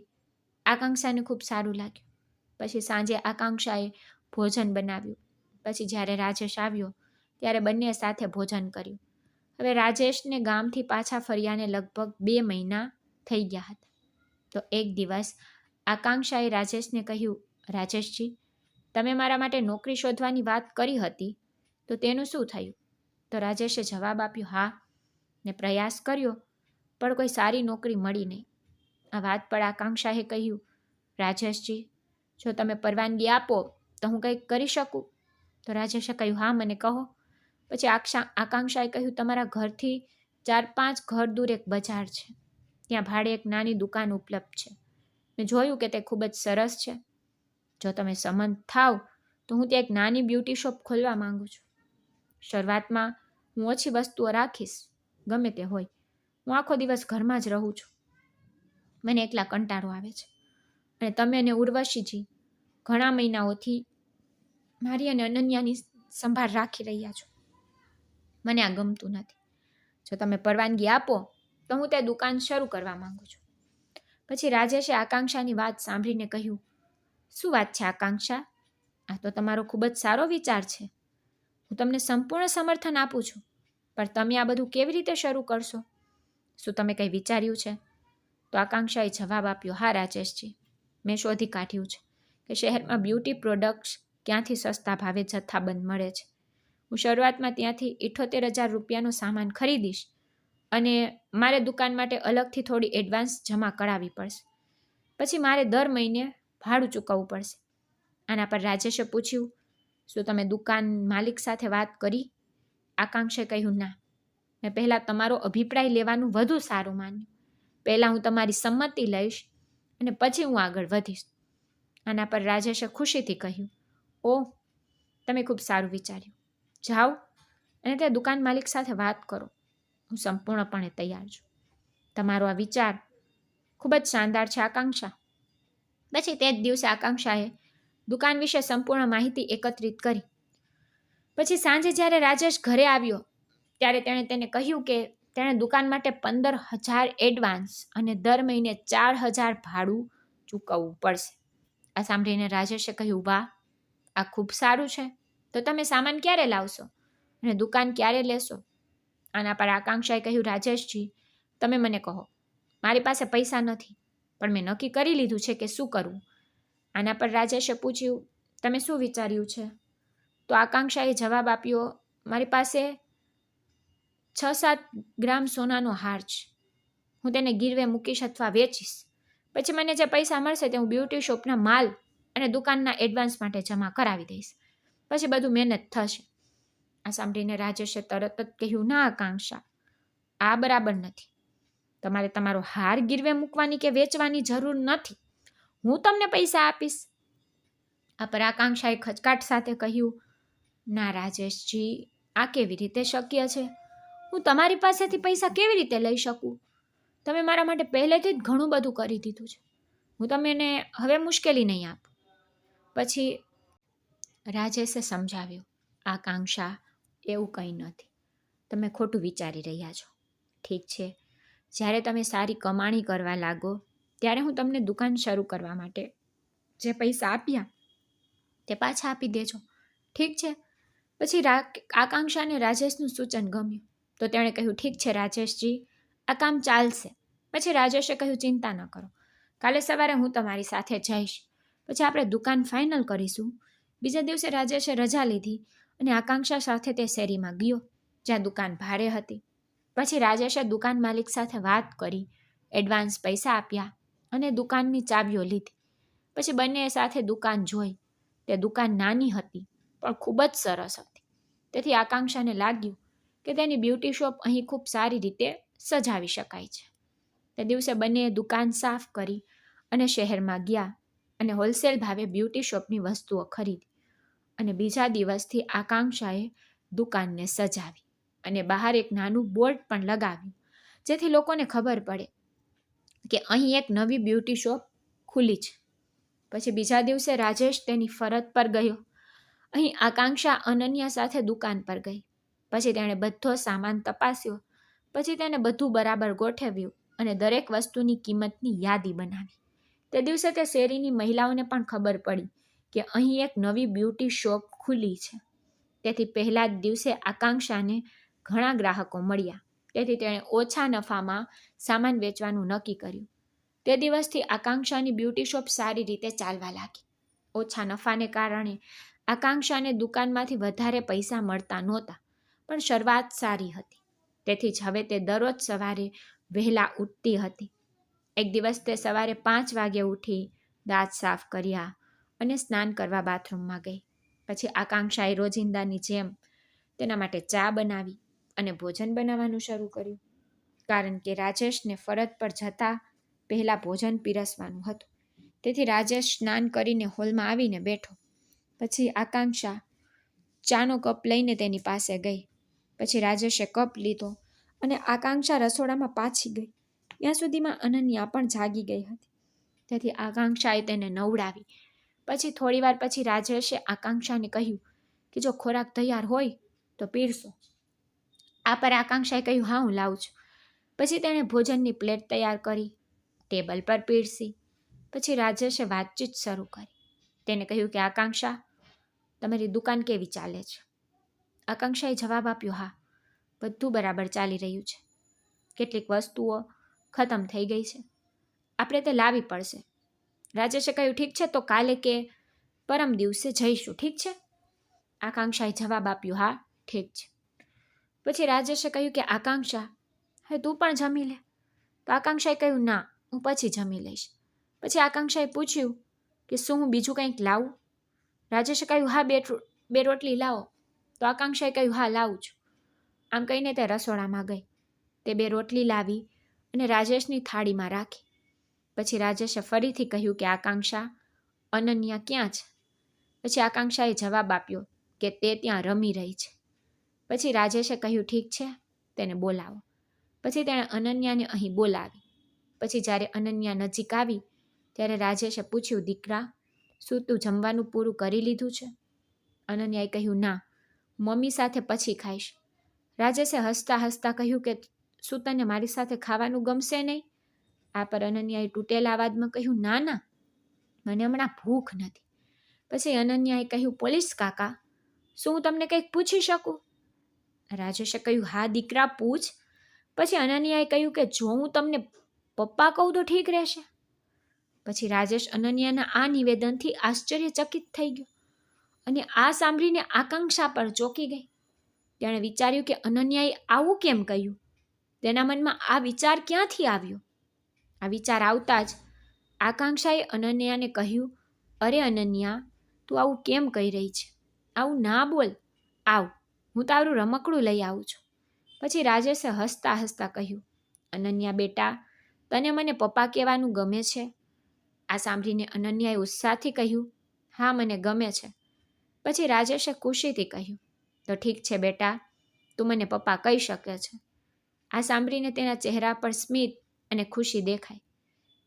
S1: આકાંક્ષાને ખૂબ સારું લાગ્યું. પછી સાંજે આકાંક્ષાએ ભોજન બનાવ્યું. પછી જ્યારે રાજેશ આવ્યો ત્યારે બંને સાથે ભોજન કર્યું. હવે રાજેશને ગામથી પાછા ફર્યાને લગભગ 2 મહિના થઈ ગયા હતા. તો એક દિવસ આકાંક્ષાએ રાજેશને કહ્યું, રાજેશજી, તમે મારા માટે નોકરી શોધવાની વાત કરી હતી, તો તેનું શું થયું? તો રાજેશે જવાબ આપ્યો, હા, ને પ્રયાસ કર્યો, પણ કોઈ સારી નોકરી મળી નહીં. આ વાત પર આકાંક્ષાએ કહ્યું, રાજેશજી, જો તમે પરવાનગી આપો તો હું કંઈક કરી શકું? તો રાજેશે કહ્યું, હા, મને કહો. પછી આકાંક્ષાએ કહ્યું, તમારા ઘરથી 4-5 ઘર દૂર એક બજાર છે. ત્યાં ભાડે એક નાની દુકાન ઉપલબ્ધ છે. મેં જોયું કે તે ખૂબ જ સરસ છે. જો તમે સંમત થાવ તો હું ત્યાં એક નાની બ્યુટી શોપ ખોલવા માંગુ છું. શરૂઆતમાં હું ઓછી વસ્તુઓ રાખીશ, ગમે તે હોય. હું આખો દિવસ ઘરમાં જ રહું છું. મને એકલા કંટાળો આવે છે. અને તમે અને ઉર્વશીજી ઘણા મહિનાઓથી મારી અને અનન્યાની સંભાળ રાખી રહ્યા છો. મને આ ગમતું નથી. જો તમે પરવાનગી આપો તો હું તે દુકાન શરૂ કરવા માંગુ છું. પછી રાજેશે આકાંક્ષાની વાત સાંભળીને કહ્યું, શું વાત છે આકાંક્ષા? આ તો તમારો ખૂબ જ સારો વિચાર છે. હું તમને સંપૂર્ણ સમર્થન આપું છું, પણ તમે આ બધું કેવી રીતે શરૂ કરશો? શું તમે કંઈ વિચાર્યું છે? તો આકાંક્ષાએ જવાબ આપ્યો, હા રાજેશજી, મેં શોધી કાઢ્યું છે કે શહેરમાં બ્યુટી પ્રોડક્ટ્સ ક્યાંથી સસ્તા ભાવે જથ્થાબંધ મળે છે. હું શરૂઆતમાં ત્યાંથી 78,000 રૂપિયાનો સામાન ખરીદીશ અને મારે દુકાન માટે અલગથી થોડી એડવાન્સ જમા કરાવવી પડશે. પછી મારે દર મહિને ભાડું ચૂકવવું પડશે. આના પર રાજેશે પૂછ્યું, શું તમે દુકાન માલિક સાથે વાત કરી? આકાંક્ષાએ કહ્યું, ના, મેં પહેલાં તમારો અભિપ્રાય લેવાનું વધુ સારું માન્યું. પહેલાં હું તમારી સંમતિ લઈશ અને પછી હું આગળ વધીશ. આના પર રાજેશે ખુશીથી કહ્યું, ઓહ, તમે ખૂબ સારું વિચાર્યું. જાઓ અને તે દુકાન માલિક સાથે વાત કરો. હું સંપૂર્ણપણે તૈયાર છું. તમારો આ વિચાર ખૂબ જ શાનદાર છે આકાંક્ષા. પછી તે જ દિવસે આકાંક્ષાએ દુકાન વિશે સંપૂર્ણ માહિતી એકત્રિત કરી. પછી સાંજે જ્યારે રાજેશ ઘરે આવ્યો ત્યારે તેણે તેને કહ્યું કે તેણે દુકાન માટે 15,000 એડવાન્સ અને દર મહિને 4,000 ભાડું ચૂકવવું પડશે. આ સાંભળીને રાજેશે કહ્યું, વાહ, આ ખૂબ સારું છે. તો તમે સામાન ક્યારે લાવશો અને દુકાન ક્યારે લેશો? આના પર આકાંક્ષાએ કહ્યું, રાજેશજી, તમે મને કહો. મારી પાસે પૈસા નથી, પણ મેં નક્કી કરી લીધું છે કે શું કરવું. આના પર રાજેશે પૂછ્યું, તમે શું વિચાર્યું છે? તો આકાંક્ષાએ જવાબ આપ્યો, મારી પાસે 6-7 ગ્રામ સોનાનો હાર છે. હું તેને ગીરવે મૂકીશ અથવા વેચીશ. પછી મને જે પૈસા મળશે તે હું બ્યુટી શોપના માલ અને દુકાનના એડવાન્સ માટે જમા કરાવી દઈશ. પછી બધું મહેનત થશે. આ સાંભળીને રાજેશે તરત જ કહ્યું, ના આકાંક્ષા, આ બરાબર નથી. તમારે તમારો હાર ગીરવે મૂકવાની કે વેચવાની જરૂર નથી. હું તમને પૈસા આપીશ. આ પર આકાંક્ષાએ ખચકાટ સાથે કહ્યું, ના રાજેશજી, આ કેવી રીતે શક્ય છે? હું તમારી પાસેથી પૈસા કેવી રીતે લઈ શકું? તમે મારા માટે પહેલેથી જ ઘણું બધું કરી દીધું છે. હું તમને હવે મુશ્કેલી નહીં આપું. પછી રાજેશે સમજાવ્યું, આકાંક્ષા, એવું કંઈ નથી. તમે ખોટું વિચારી રહ્યા છો. ઠીક છે, જ્યારે તમે સારી કમાણી કરવા લાગો ત્યારે હું તમને દુકાન શરૂ કરવા માટે જે પૈસા આપ્યા તે પાછા આપી દેજો. ઠીક છે? પછી આકાંક્ષાને રાજેશનું સૂચન ગમ્યું તો તેણે કહ્યું, ઠીક છે રાજેશજી, આ કામ ચાલશે. પછી રાજેશે કહ્યું, ચિંતા ન કરો, કાલે સવારે હું તમારી સાથે જઈશ. પછી આપણે દુકાન ફાઇનલ કરીશું. બીજા દિવસે રાજેશે રજા લીધી અને આકાંક્ષા સાથે તે શેરીમાં ગયો જ્યાં દુકાન ભાડે હતી. પછી રાજેશે દુકાન માલિક સાથે વાત કરી, એડવાન્સ પૈસા આપ્યા અને દુકાનની ચાવીઓ લીધી. પછી બંનેએ સાથે દુકાન જોઈ. તે દુકાન નાની હતી પણ ખૂબ જ સરસ હતી. તેથી આકાંક્ષાને લાગ્યું કે તેની બ્યુટી શોપ અહીં ખૂબ સારી રીતે સજાવી શકાય છે. તે દિવસે બંનેએ દુકાન સાફ કરી અને શહેરમાં ગયા અને હોલસેલ ભાવે બ્યુટી શોપની વસ્તુઓ ખરીદી. અને બીજા દિવસથી આકાંક્ષાએ દુકાનને સજાવી અને બહાર એક નાનું બોર્ડ પણ લગાવ્યું જેથી લોકોને ખબર પડે કે અહીં એક નવી બ્યુટી શોપ ખુલી છે. પછી બીજા દિવસે રાજેશ તેની ફરજ પર ગયો. અહીં આકાંક્ષા અનન્યા સાથે દુકાન પર ગઈ. પછી તેણે બધો સામાન તપાસ્યો. પછી તેને બધું બરાબર ગોઠવ્યું અને દરેક વસ્તુની કિંમતની યાદી બનાવી. તે દિવસે તે શેરીની મહિલાઓને પણ ખબર પડી કે અહીં એક નવી બ્યુટી શોપ ખુલી છે. તેથી પહેલા જ દિવસે આકાંક્ષાને ઘણા ગ્રાહકો મળ્યા. તેથી તેણે ઓછા નફામાં સામાન વેચવાનું નક્કી કર્યું. તે દિવસથી આકાંક્ષાની બ્યુટી શોપ સારી રીતે ચાલવા લાગી. ઓછા નફાને કારણે આકાંક્ષાને દુકાનમાંથી વધારે પૈસા મળતા નહોતા, પણ શરૂઆત સારી હતી. તેથી જ હવે તે દરરોજ સવારે વહેલા ઉઠતી હતી. એક દિવસ તે સવારે 5 વાગે ઉઠી, દાંત સાફ કર્યા અને સ્નાન કરવા બાથરૂમમાં ગઈ. પછી આકાંક્ષાએ રોજિંદાની જેમ તેના માટે ચા બનાવી અને ભોજન બનાવવાનું શરૂ કર્યું. કારણ કે રાજેશને ફરજ પર જતા પહેલાં ભોજન પીરસવાનું હતું. તેથી રાજેશ સ્નાન કરીને હોલમાં આવીને બેઠો. પછી આકાંક્ષા ચાનો કપ લઈને તેની પાસે ગઈ. પછી રાજેશે કપ લીધો અને આકાંક્ષા રસોડામાં પાછી ગઈ. ત્યાં સુધીમાં અનન્યા પણ જાગી ગઈ હતી. તેથી આકાંક્ષાએ તેને નવડાવી. પછી થોડીવાર પછી રાજેશે આકાંક્ષાને કહ્યું કે જો ખોરાક તૈયાર હોય તો પીરસો. આ પર આકાંક્ષાએ કહ્યું, હા, હું લાવું છું. પછી તેણે ભોજનની પ્લેટ તૈયાર કરી, ટેબલ પર પીરસી. પછી રાજેશે વાતચીત શરૂ કરી. તેને કહ્યું કે આકાંક્ષા, તમારી દુકાન કેવી ચાલે છે? આકાંક્ષાએ જવાબ આપ્યો, હા, બધું બરાબર ચાલી રહ્યું છે. કેટલીક વસ્તુઓ ખતમ થઈ ગઈ છે, આપણે તે લાવવી પડશે. રાજેશે કહ્યું, ઠીક છે, તો કાલે કે પરમ દિવસે જઈશું, ઠીક છે? આકાંક્ષાએ જવાબ આપ્યો, હા, ઠીક છે. પછી રાજેશે કહ્યું કે આકાંક્ષા, હવે તું પણ જમી લે. તો આકાંક્ષાએ કહ્યું, ના, હું પછી જમી લઈશ. પછી આકાંક્ષાએ પૂછ્યું કે શું હું બીજું કંઈક લાવું? રાજેશે કહ્યું, હા, બે રોટલી લાવો. તો આકાંક્ષાએ કહ્યું, હા, લાવું છું. આમ કહીને તે રસોડામાં ગઈ. તે 2 રોટલી લાવી અને રાજેશની થાળીમાં રાખી. પછી રાજેશે ફરીથી કહ્યું કે આકાંક્ષા, અનન્યા ક્યાં છે? પછી આકાંક્ષાએ જવાબ આપ્યો કે તે ત્યાં રમી રહી છે. પછી રાજેશે કહ્યું, ઠીક છે, તેને બોલાવો. પછી તેણે અનન્યાને અહીં બોલાવી. પછી જ્યારે અનન્યા નજીક આવી ત્યારે રાજેશે પૂછ્યું, દીકરા, શું તું જમવાનું પૂરું કરી લીધું છે? અનન્યાએ કહ્યું, ના, મમ્મી સાથે પછી ખાઈશ. રાજેશે હસતા હસતા કહ્યું કે શું તને મારી સાથે ખાવાનું ગમશે નહીં? આ પર અનન્યાએ તૂટેલા અવાજમાં કહ્યું, ના ના, મને હમણાં ભૂખ નથી. પછી અનન્યાએ કહ્યું, પોલીસ કાકા, શું હું તમને કંઈક પૂછી શકું? રાજેશે કહ્યું, હા દીકરા, પૂછ. પછી અનન્યાએ કહ્યું કે જો હું તમને પપ્પા કહું તો ઠીક રહેશે? પછી રાજેશ અનન્યાના આ નિવેદનથી આશ્ચર્યચકિત થઈ ગયો અને આ સાંભળીને આકાંક્ષા પર ચોંકી ગઈ. તેણે વિચાર્યું કે અનન્યાએ આવું કેમ કહ્યું? તેના મનમાં આ વિચાર ક્યાંથી આવ્યો? આ વિચાર આવતા જ આકાંક્ષાએ અનન્યાને કહ્યું, અરે અનન્યા, તું આવું કેમ કહી રહી છે? આવું ના બોલ. આવ, હું તારું રમકડું લઈ આવું છું. પછી રાજેશે હસતા હસતા કહ્યું, અનન્યા બેટા, તને મને પપ્પા કહેવાનું ગમે છે? આ સાંભળીને અનન્યાએ ઉત્સાહથી કહ્યું, હા, મને ગમે છે. પછી રાજેશે ખુશીથી કહ્યું, તો ઠીક છે બેટા, તું મને પપ્પા કહી શકે છે. આ સાંભળીને તેના ચહેરા પર સ્મિત અને ખુશી દેખાઈ.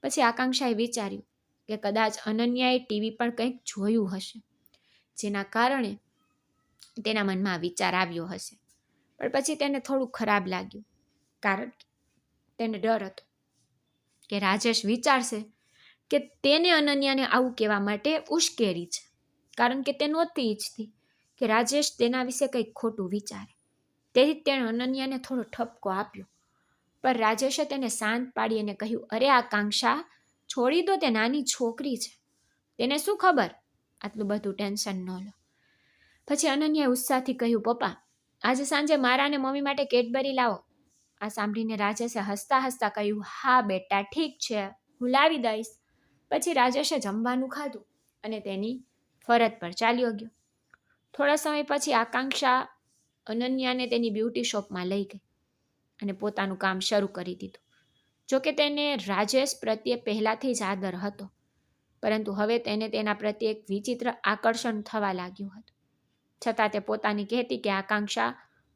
S1: પછી આકાંક્ષાએ વિચાર્યું કે કદાચ અનન્યાએ ટીવી પર કંઈક જોયું હશે, જેના કારણે તેના મનમાં આ વિચાર આવ્યો હશે. પણ પછી તેને થોડું ખરાબ લાગ્યું, કારણ કે તેને ડર હતો કે રાજેશ વિચારશે કે તેને અનન્યાને આવું કહેવા માટે ઉશ્કેરી છે, કારણ કે તે નહોતી ઈચ્છતી કે રાજેશ તેના વિશે કંઈક ખોટું વિચારે. તેથી તેણે અનન્યાને થોડો ઠપકો આપ્યો. પણ રાજેશે તેને શાંત પાડી અને કહ્યું, અરે આકાંક્ષા, છોડી દો, તે નાની છોકરી છે, તેને શું ખબર? આટલું બધું ટેન્શન ન લો. પછી અનન્યાએ ઉત્સાહથી કહ્યું, પપ્પા, આજે સાંજે મારા અને મમ્મી માટે કેડબરી લાવો. આ સાંભળીને રાજેશે હસતા હસતા કહ્યું, હા બેટા, ઠીક છે, હું લાવી દઈશ. પછી રાજેશે જમવાનું ખાધું અને તેની ફરજ પર ચાલ્યો ગયો. થોડા સમય પછી આકાંક્ષા અનન્યાને તેની બ્યુટી શોપમાં લઈ ગઈ અને પોતાનું કામ શરૂ કરી દીધું. જોકે તેને રાજેશ પ્રત્યે પહેલાંથી જ આદર હતો, પરંતુ હવે તેને તેના પ્રત્યે એક વિચિત્ર આકર્ષણ થવા લાગ્યું હતું. છતાં તે પોતાની કહેતી કે આકાંક્ષા,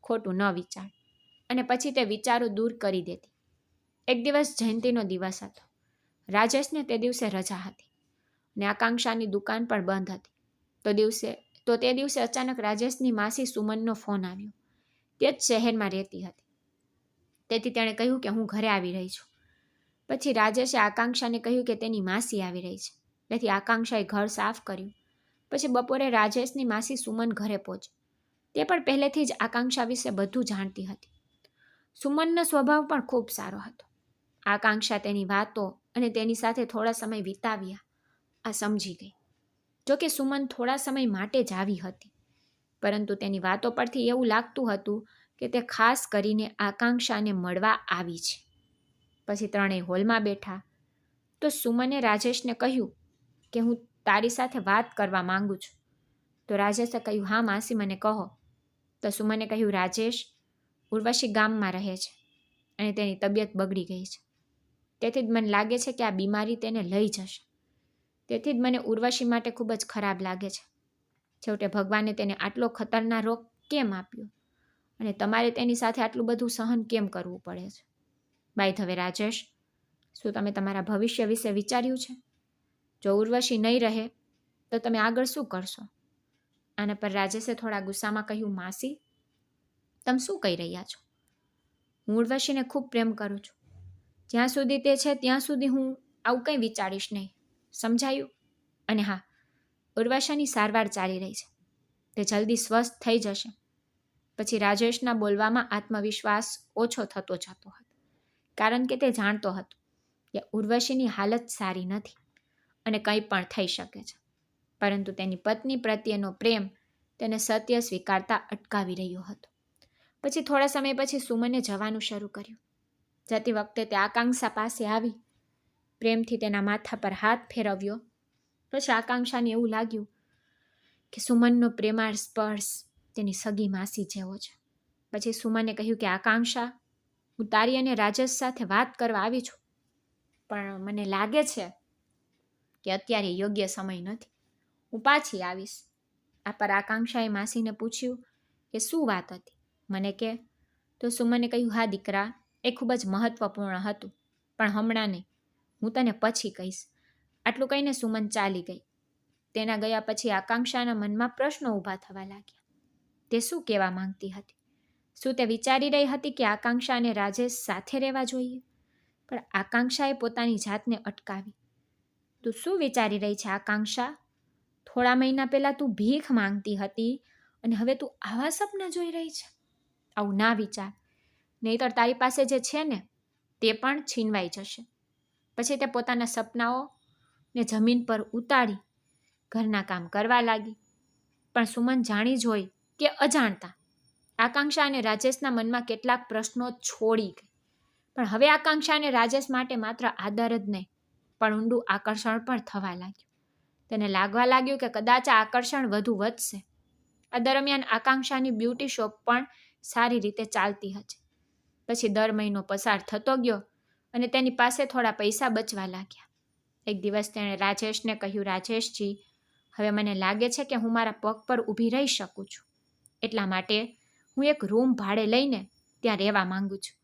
S1: ખોટું ન વિચાર, અને પછી તે વિચારો દૂર કરી દેતી. એક દિવસ જયંતીનો દિવસ હતો. રાજેશને તે દિવસે રજા હતી અને આકાંક્ષાની દુકાન પણ બંધ હતી. તે દિવસે અચાનક રાજેશની માસી સુમનનો ફોન આવ્યો. તે જ શહેરમાં રહેતી હતી, તેથી તેણે કહ્યું કે હું ઘરે આવી રહી છું. પછી રાજેશે આકાંક્ષાને કહ્યું કે તેની માસી આવી રહી છે. તેથી આકાંક્ષાએ ઘર સાફ કર્યું. પછી બપોરે રાજેશની માસી સુમન ઘરે પહોંચી. તે પણ પહેલેથી જ આકાંક્ષા વિશે બધું જાણતી હતી. સુમનનો સ્વભાવ પણ ખૂબ સારો હતો. આકાંક્ષા તેની વાતો અને તેની સાથે થોડા સમય વિતાવ્યા આ સમજી ગઈ. જોકે સુમન થોડા સમય માટે જ આવી હતી, પરંતુ તેની વાતો પરથી એવું લાગતું હતું કે તે ખાસ કરીને આકાંક્ષાને મળવા આવી છે. પછી ત્રણેય હોલમાં બેઠા તો સુમને રાજેશને કહ્યું કે હું તારી સાથે વાત કરવા માંગુ છું. તો રાજેશે કહ્યું, હા માસી, મને કહો. તો સુમને કહ્યું, રાજેશ, ઉર્વશી ગામમાં રહે છે અને તેની તબિયત બગડી ગઈ છે. તેથી જ મને લાગે છે કે આ બીમારી તેને લઈ જશે. તેથી જ મને ઉર્વશી માટે ખૂબ જ ખરાબ લાગે છે. છેવટે ભગવાને તેને આટલો ખતરનાક રોગ કેમ આપ્યો અને તમારે તેની સાથે આટલું બધું સહન કેમ કરવું પડે છે? બાય ધ વે રાજેશ, શું તમે તમારા ભવિષ્ય વિશે વિચાર્યું છે? જો ઉર્વશી નહીં રહે તો તમે આગળ શું કરશો? આના પર રાજેશે થોડા ગુસ્સામાં કહ્યું, માસી, તમે શું કહી રહ્યા છો? હું ઉર્વશીને ખૂબ પ્રેમ કરું છું, જ્યાં સુધી તે છે ત્યાં સુધી હું આવું કંઈ વિચારીશ નહીં. સમજાયું? અને હા, ઉર્વશાની સારવાર ચાલી રહી છે. તે જલ્દી સ્વસ્થ થઈ જશે. પછી રાજેશના બોલવામાં આત્મવિશ્વાસ ઓછો થતો જતો હતો, કારણ કે તે જાણતો હતો કે ઉર્વશીની હાલત સારી નથી અને કંઈ પણ થઈ શકે છે. પરંતુ તેની પત્ની પ્રત્યેનો પ્રેમ તેને સત્ય સ્વીકારતા અટકાવી રહ્યો હતો. પછી થોડા સમય પછી સુમને જવાનું શરૂ કર્યું. જતી વખતે તે આકાંક્ષા પાસે આવી, પ્રેમથી તેના માથા પર હાથ ફેરવ્યો. પછી આકાંક્ષાને એવું લાગ્યું કે સુમનનો પ્રેમાળ સ્પર્શ તેની સગી માસી જેવો છે. પછી સુમને કહ્યું કે આકાંક્ષા, હું તારી અને રાજેશ સાથે વાત કરવા આવી છું, પણ મને લાગે છે કે અત્યારે યોગ્ય સમય નથી. હું પાછી આવીશ. આ પર આકાંક્ષાએ માસીને પૂછ્યું કે શું વાત હતી, મને કે. તો સુમને કહ્યું, હા દીકરા, એ ખૂબ જ મહત્વપૂર્ણ હતું, પણ હમણાં નહીં, હું તને પછી કહીશ. આટલું કહીને સુમન ચાલી ગઈ. તેના ગયા પછી આકાંક્ષાના મનમાં પ્રશ્નો ઊભા થવા લાગ્યા. તે શું કહેવા માંગતી હતી? શું તે વિચારી રહી હતી કે આકાંક્ષા અને રાજેશ સાથે રહેવા જોઈએ? પણ આકાંક્ષાએ પોતાની જાતને અટકાવી. તું શું વિચારી રહી છે આકાંક્ષા? થોડા મહિના પહેલા તું ભીખ માંગતી હતી અને હવે તું આવા સપના જોઈ રહી છે? આવું ના વિચાર, નહીંતર તારી પાસે જે છે ને તે પણ છીનવાઈ જશે. પછી તે પોતાના સપનાઓને જમીન પર ઉતારી ઘરના કામ કરવા લાગી. પણ સુમન જાણી જોઈ કે અજાણતા આકાંક્ષા અને રાજેશના મનમાં કેટલાક પ્રશ્નો છોડી ગઈ. પણ હવે આકાંક્ષા અને રાજેશ માટે માત્ર આદર જ નહીં, પણ ઊંડું આકર્ષણ પણ થવા લાગ્યું. તેને લાગવા લાગ્યું કે કદાચ આ આકર્ષણ વધુ વધશે. આ દરમિયાન આકાંક્ષાની બ્યુટી શોપ પણ સારી રીતે ચાલતી હતી. પછી દર મહિનો પસાર થતો ગયો અને તેની પાસે થોડા પૈસા બચવા લાગ્યા. એક દિવસ તેણે રાજેશને કહ્યું, રાજેશજી, હવે મને લાગે છે કે હું મારા પગ પર ઊભી રહી શકું છું. એટલા માટે હું એક રૂમ ભાડે લઈને ત્યાં રહેવા માંગુ છું.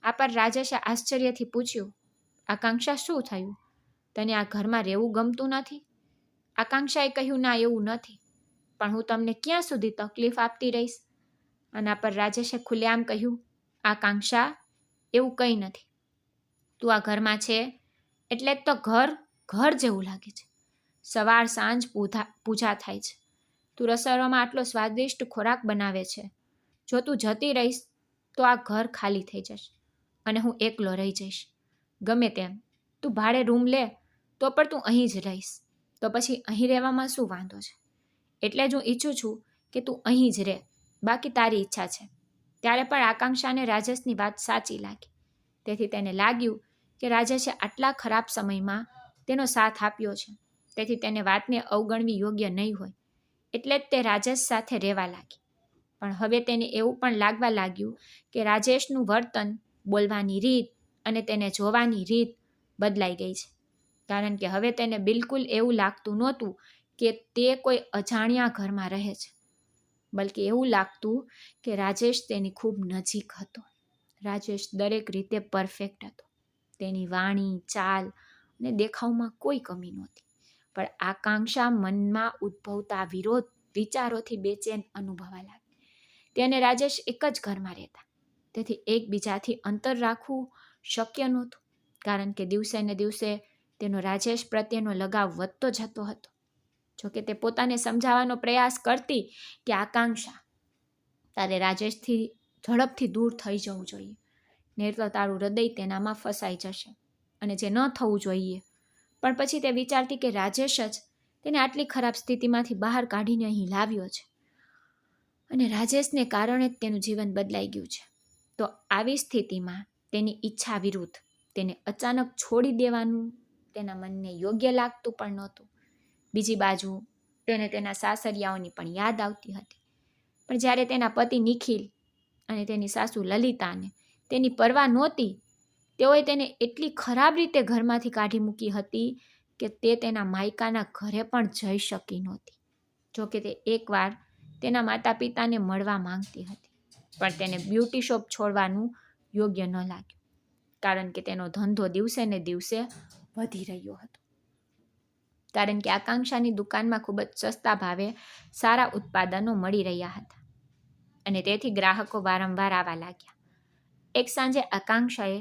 S1: આ પર રાજેશે આશ્ચર્યથી પૂછ્યું, આકાંક્ષા, શું થયું? તને આ ઘરમાં રહેવું ગમતું નથી? આકાંક્ષાએ કહ્યું, ના, એવું નથી, પણ હું તમને ક્યાં સુધી તકલીફ આપતી રહીશ? આના પર રાજેશે ખુલ્લેઆમ કહ્યું, આકાંક્ષા, એવું કંઈ નથી. તું આ ઘરમાં છે એટલે જ તો ઘર જેવું લાગે છે. સવાર સાંજ પૂજા થાય છે. તું રસોડામાં આટલો સ્વાદિષ્ટ ખોરાક બનાવે છે. જો તું જતી રહીશ તો આ ઘર ખાલી થઈ જશે અને હું એકલો રહી જઈશ. ગમે તેમ તું ભાડે રૂમ લે તો પણ તું અહીં જ રહીશ. તો પછી અહીં રહેવામાં શું વાંધો છે? એટલે જ હું ઈચ્છું છું કે તું અહીં જ રહે. બાકી તારી ઈચ્છા છે. ત્યારે પણ આકાંક્ષાને રાજેશની વાત સાચી લાગી. તેથી તેને લાગ્યું કે રાજેશે આટલા ખરાબ સમયમાં તેનો સાથ આપ્યો છે, તેથી તેને વાતને અવગણવી યોગ્ય નહીં હોય. એટલે જ તે રાજેશ સાથે રહેવા લાગી. પણ હવે તેને એવું પણ લાગવા લાગ્યું કે રાજેશનું વર્તન, બોલવાની રીત અને તેને જોવાની રીત બદલાઈ ગઈ છે. કારણ કે હવે તેને બિલકુલ એવું લાગતું નહોતું કે તે કોઈ અજાણ્યા ઘરમાં રહે છે, બલકે એવું લાગતું કે રાજેશ તેની ખૂબ નજીક હતો. રાજેશ દરેક રીતે પરફેક્ટ હતો. તેની વાણી, ચાલ અને દેખાવમાં કોઈ કમી નહોતી. પણ આકાંક્ષા મનમાં ઉદ્ભવતા વિરોધ વિચારોથી બેચેન અનુભવા લાગી. તેને રાજેશ એક જ ઘરમાં રહેતા, તેથી એકબીજાથી અંતર રાખવું શક્ય નહોતું. કારણ કે દિવસે ને દિવસે તેનો રાજેશ પ્રત્યેનો લગાવ વધતો જતો હતો. જોકે તે પોતાને સમજાવવાનો પ્રયાસ કરતી કે આકાંક્ષા, તારે રાજેશથી ઝડપથી દૂર થઈ જવું જોઈએ, નહીં તો તારું હૃદય તેનામાં ફસાઈ જશે અને જે ન થવું જોઈએ. પણ પછી તે વિચારતી કે રાજેશ જ તેને આટલી ખરાબ સ્થિતિમાંથી બહાર કાઢીને અહીં લાવ્યો છે અને રાજેશને કારણે જ તેનું જીવન બદલાઈ ગયું છે. તો આવી સ્થિતિમાં તેની ઈચ્છા વિરુદ્ધ તેને અચાનક છોડી દેવાનું તેના મનને યોગ્ય લાગતું પણ નહોતું. બીજી બાજુ તેને તેના સાસરિયાઓની પણ યાદ આવતી હતી. પણ જ્યારે તેના પતિ નિખિલ અને તેની સાસુ લલિતાને તેની પરવા નહોતી, તેઓએ તેને એટલી ખરાબ રીતે ઘરમાંથી કાઢી મૂકી હતી કે તે તેના માયકાના ઘરે પણ જઈ શકી નહોતી. જોકે તે એકવાર તેના માતા પિતાને મળવા માંગતી હતી, પણ તેને બ્યુટી શોપ છોડવાનું યોગ્ય ન લાગ્યું, કારણ કે તેનો ધંધો દિવસે ને દિવસે વધી રહ્યો હતો. કારણ કે આકાંક્ષાની દુકાનમાં ખૂબ જ સસ્તા ભાવે સારા ઉત્પાદનો મળી રહ્યા હતા અને તેથી ગ્રાહકો વારંવાર આવવા લાગ્યા. એક સાંજે આકાંક્ષાએ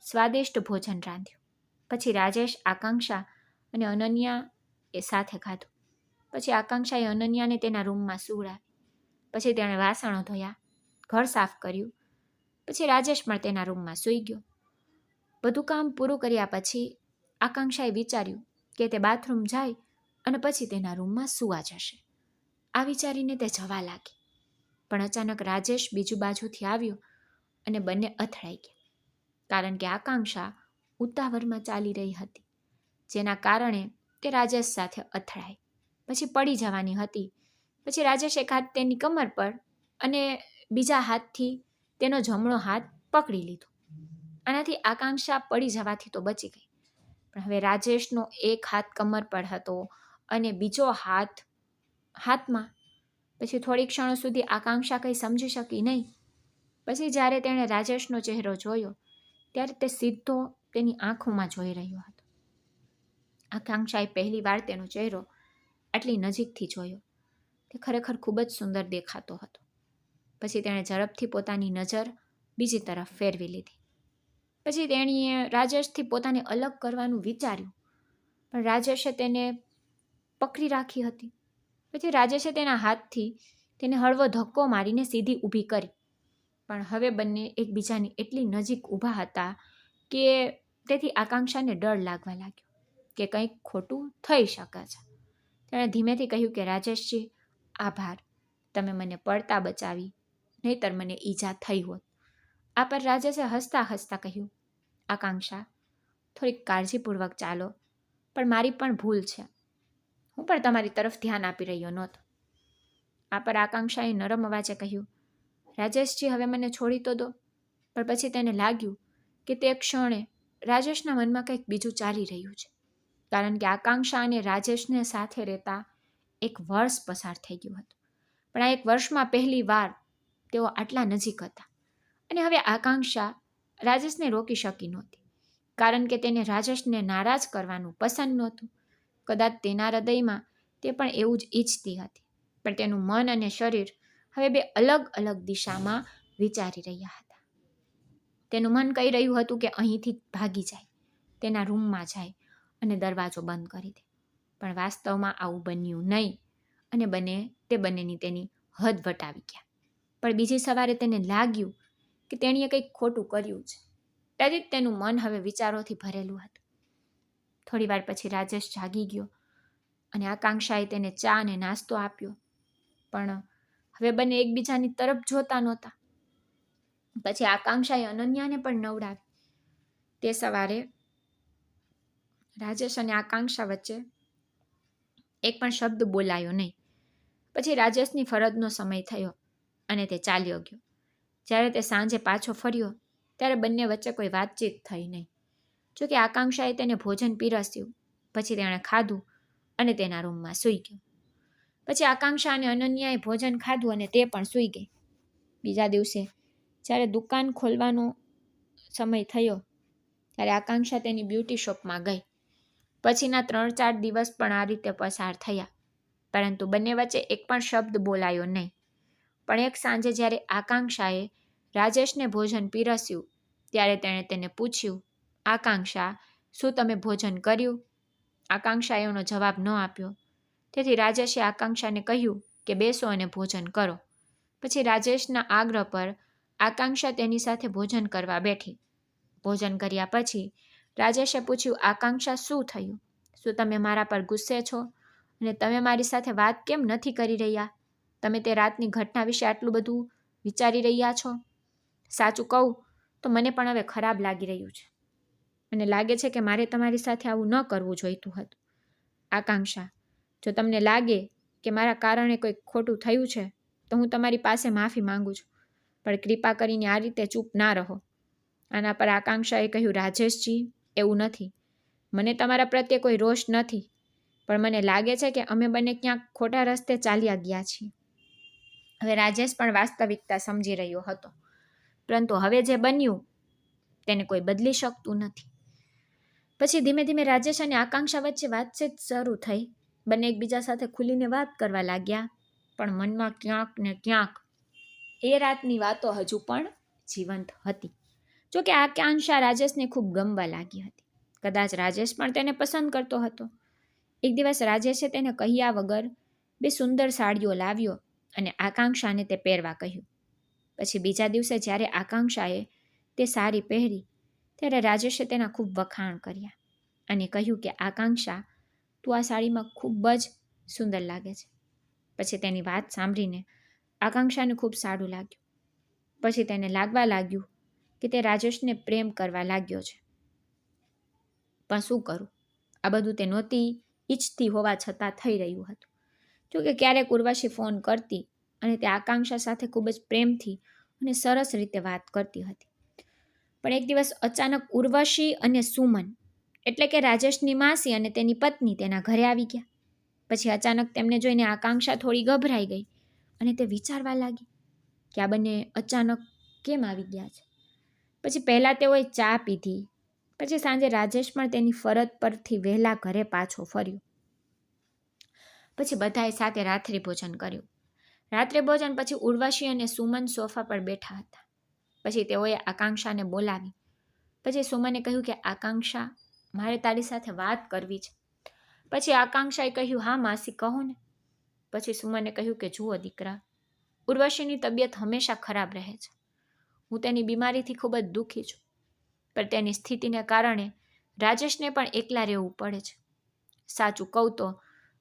S1: સ્વાદિષ્ટ ભોજન રાંધ્યું. પછી રાજેશ, આકાંક્ષા અને અનન્યા એ સાથે ખાધું. પછી આકાંક્ષાએ અનન્યાને તેના રૂમમાં સુવડાવી. પછી તેણે વાસણો ધોયા, ઘર સાફ કર્યું. પછી રાજેશ પણ તેના રૂમમાં સૂઈ ગયો. બધું કામ પૂરું કર્યા પછી આકાંક્ષાએ વિચાર્યું કે તે બાથરૂમ જાય અને પછી તેના રૂમમાં સૂવા જશે. આ વિચારીને તે જવા લાગી. પણ અચાનક રાજેશ બીજુ બાજુથી આવ્યો અને બંને અથડાઈ ગયા. કારણ કે આકાંક્ષા ઉતાવળમાં ચાલી રહી હતી, જેના કારણે તે રાજેશ સાથે અથડાઈ. પછી પડી જવાની હતી. પછી રાજેશ એક હાથ તેની કમર પર અને બીજા હાથથી તેનો જમણો હાથ પકડી લીધો. આનાથી આકાંક્ષા પડી જવાથી તો બચી ગઈ. પણ હવે રાજેશનો એક હાથ કમર પર હતો અને બીજો હાથ હાથમાં. પછી થોડી ક્ષણો સુધી આકાંક્ષા કંઈ સમજી શકી નહીં. પછી જ્યારે તેણે રાજેશનો ચહેરો જોયો ત્યારે તે સીધો તેની આંખોમાં જોઈ રહ્યો હતો. આકાંક્ષાએ પહેલી વાર તેનો ચહેરો આટલી નજીકથી જોયો. તે ખરેખર ખૂબ જ સુંદર દેખાતો હતો. પછી તેણે ઝડપથી પોતાની નજર બીજી તરફ ફેરવી લીધી. પછી તેણીએ રાજેશથી પોતાને અલગ કરવાનું વિચાર્યું, પણ રાજેશે તેને પકડી રાખી હતી. પછી રાજેશે તેના હાથથી તેને હળવો ધક્કો મારીને સીધી ઊભી કરી. પણ હવે બંને એકબીજાની એટલી નજીક ઊભા હતા કે તેથી આકાંક્ષાને ડર લાગવા લાગ્યો કે કંઈક ખોટું થઈ શકે છે. તેણે ધીમેથી કહ્યું કે રાજેશજી, આભાર, તમે મને પડતા બચાવી, નહીંતર મને ઈજા થઈ હોત. આ પર રાજેશે હસતા હસતા કહ્યું, આકાંક્ષા, થોડીક કાળજીપૂર્વક ચાલો, પણ મારી પણ ભૂલ છે. હું પણ તમારી તરફ ધ્યાન આપી રહ્યો નહોતો. આ પર આકાંક્ષાએ નરમ અવાજે કહ્યું, રાજેશજી, હવે મને છોડી તો દો. પણ પછી તેને લાગ્યું કે તે ક્ષણે રાજેશના મનમાં કંઈક બીજું ચાલી રહ્યું છે. કારણ કે આકાંક્ષા અને રાજેશને સાથે રહેતા 1 વર્ષ પસાર થઈ ગયું હતું. પણ આ 1 વર્ષમાં પહેલી વાર તેઓ આટલા નજીક હતા. અને હવે આકાંક્ષા રાજેશને રોકી શકી નહોતી. કારણ કે તેને રાજેશને નારાજ કરવાનું પસંદ નહોતું. કદાચ તેના હૃદયમાં તે પણ એવું જ ઈચ્છતી હતી. પણ તેનું મન અને શરીર હવે 2 અલગ અલગ દિશામાં વિચારી રહ્યા હતા. તેનું મન કહી રહ્યું હતું કે અહીંથી ભાગી જાય, તેના રૂમમાં જાય અને દરવાજો બંધ કરી દે. પણ વાસ્તવમાં આવું બન્યું નહીં અને તે બંનેની તેની હદ વટાવી ગયા. પણ બીજી સવારે તેને લાગ્યું કે તેણીએ કંઈક ખોટું કર્યું છે. તેથી જ તેનું મન હવે વિચારોથી ભરેલું હતું. થોડી વાર પછી રાજેશ જાગી ગયો અને આકાંક્ષાએ તેને ચા અને નાસ્તો આપ્યો. પણ હવે બંને એકબીજાની તરફ જોતા નહોતા. પછી આકાંક્ષાએ અનન્યાને પણ નવડાવી. તે સવારે રાજેશ અને આકાંક્ષા વચ્ચે એક પણ શબ્દ બોલાયો નહીં. પછી રાજેશની ફરજનો સમય થયો અને તે ચાલ્યો ગયો. જ્યારે તે સાંજે પાછો ફર્યો ત્યારે બંને વચ્ચે કોઈ વાતચીત થઈ નહીં. જોકે આકાંક્ષાએ તેને ભોજન પીરસ્યું. પછી તેણે ખાધું અને તેના રૂમમાં સૂઈ ગયો. પછી આકાંક્ષા અને અનન્યાએ ભોજન ખાધું અને તે પણ સૂઈ ગઈ. બીજા દિવસે જ્યારે દુકાન ખોલવાનો સમય થયો ત્યારે આકાંક્ષા તેની બ્યુટી શોપમાં ગઈ. પછીના 3-4 દિવસ પણ આ રીતે પસાર થયા. પરંતુ બંને વચ્ચે એક પણ શબ્દ બોલાયો નહીં. પણ એક સાંજે જ્યારે આકાંક્ષાએ રાજેશને ભોજન પીરસ્યું ત્યારે તેણે તેને પૂછ્યું, આકાંક્ષા, શું તમે ભોજન કર્યું? આકાંક્ષાએ એનો જવાબ ન આપ્યો. તેથી રાજેશે આકાંક્ષાને કહ્યું કે બેસો અને ભોજન કરો. પછી રાજેશના આગ્રહ પર આકાંક્ષા તેની સાથે ભોજન કરવા બેઠી. ભોજન કર્યા પછી રાજેશે પૂછ્યું, આકાંક્ષા, શું થયું? શું તમે મારા પર ગુસ્સે છો અને તમે મારી સાથે વાત કેમ નથી કરી રહ્યા? તમે તે રાતની ઘટના વિશે આટલું બધું વિચારી રહ્યા છો? સાચું કહું તો મને પણ હવે ખરાબ લાગી રહ્યું છે. મને લાગે છે કે મારે તમારી સાથે આવું ન કરવું જોઈતું હતું. આકાંક્ષા, જો તમને લાગે કે મારા કારણે કોઈ ખોટું થયું છે તો હું તમારી પાસે માફી માંગુ છું. પણ કૃપા કરીને આ રીતે ચૂપ ના રહો. આના પર આકાંક્ષાએ કહ્યું, રાજેશજી, એવું નથી. મને તમારા પ્રત્યે કોઈ રોષ નથી. પણ મને લાગે છે કે અમે બંને ક્યાંક ખોટા રસ્તે ચાલ્યા ગયા છીએ. હવે રાજેશ પણ વાસ્તવિકતા સમજી રહ્યો હતો. પરંતુ હવે જે બન્યું તેને કોઈ બદલી શકતું નથી. પછી ધીમે ધીમે રાજેશ અને આકાંક્ષા વચ્ચે વાતચીત શરૂ થઈ. બંને એકબીજા સાથે ખુલીને વાત કરવા લાગ્યા. પણ મનમાં ક્યાંક ને ક્યાંક એ રાતની વાતો હજુ પણ જીવંત હતી. જોકે આકાંક્ષા રાજેશને ખૂબ ગમવા લાગી હતી. કદાચ રાજેશ પણ તેને પસંદ કરતો હતો. એક દિવસ રાજેશે તેને કહ્યા વગર 2 સુંદર સાડીઓ લાવ્યો અને આકાંક્ષાને તે પહેરવા કહ્યું. પછી બીજા દિવસે જ્યારે આકાંક્ષાએ તે સાડી પહેરી ત્યારે રાજેશે તેના ખૂબ વખાણ કર્યા અને કહ્યું કે આકાંક્ષા, તું આ સાડીમાં ખૂબ જ સુંદર લાગે છે. પછી તેની વાત સાંભળીને આકાંક્ષાને ખૂબ સારું લાગ્યું. પછી તેને લાગવા લાગ્યું કે તે રાજેશને પ્રેમ કરવા લાગ્યો છે. પણ શું કરું, આ બધું તે નહોતી ઈચ્છતી હોવા છતાં થઈ રહ્યું હતું. જોકે ક્યારેક ઉર્વશી ફોન કરતી અને તે આકાંક્ષા સાથે ખૂબ જ પ્રેમથી અને સરસ રીતે વાત કરતી હતી. પણ એક દિવસ અચાનક ઉર્વશી અને સુમન એટલે કે રાજેશની માસી અને તેની પત્ની તેના ઘરે આવી ગયા. પછી અચાનક તેમને જોઈને આકાંક્ષા થોડી ગભરાઈ ગઈ અને તે વિચારવા લાગી કે આ બંને અચાનક કેમ આવી ગયા છે. પછી પહેલાં તેઓએ ચા પીધી. પછી સાંજે રાજેશ પણ તેની ફરજ પરથી વહેલા ઘરે પાછો ફર્યો. પછી બધાએ સાથે રાત્રિ ભોજન કર્યું. રાત્રે ભોજન પછી ઉર્વશી અને સુમન સોફા પર બેઠા હતા. પછી તેઓએ આકાંક્ષાને બોલાવી. પછી સુમને કહ્યું કે આકાંક્ષા, મારે તારી સાથે વાત કરવી છે. પછી આકાંક્ષાએ કહ્યું, હા માસી, કહો ને. પછી સુમને કહ્યું કે જુઓ દીકરા, ઉર્વશીની તબિયત હંમેશા ખરાબ રહે છે. હું તેની બીમારીથી ખૂબ જ દુઃખી છું. પણ તેની સ્થિતિને કારણે રાજેશને પણ એકલા રહેવું પડે છે. સાચું કહું તો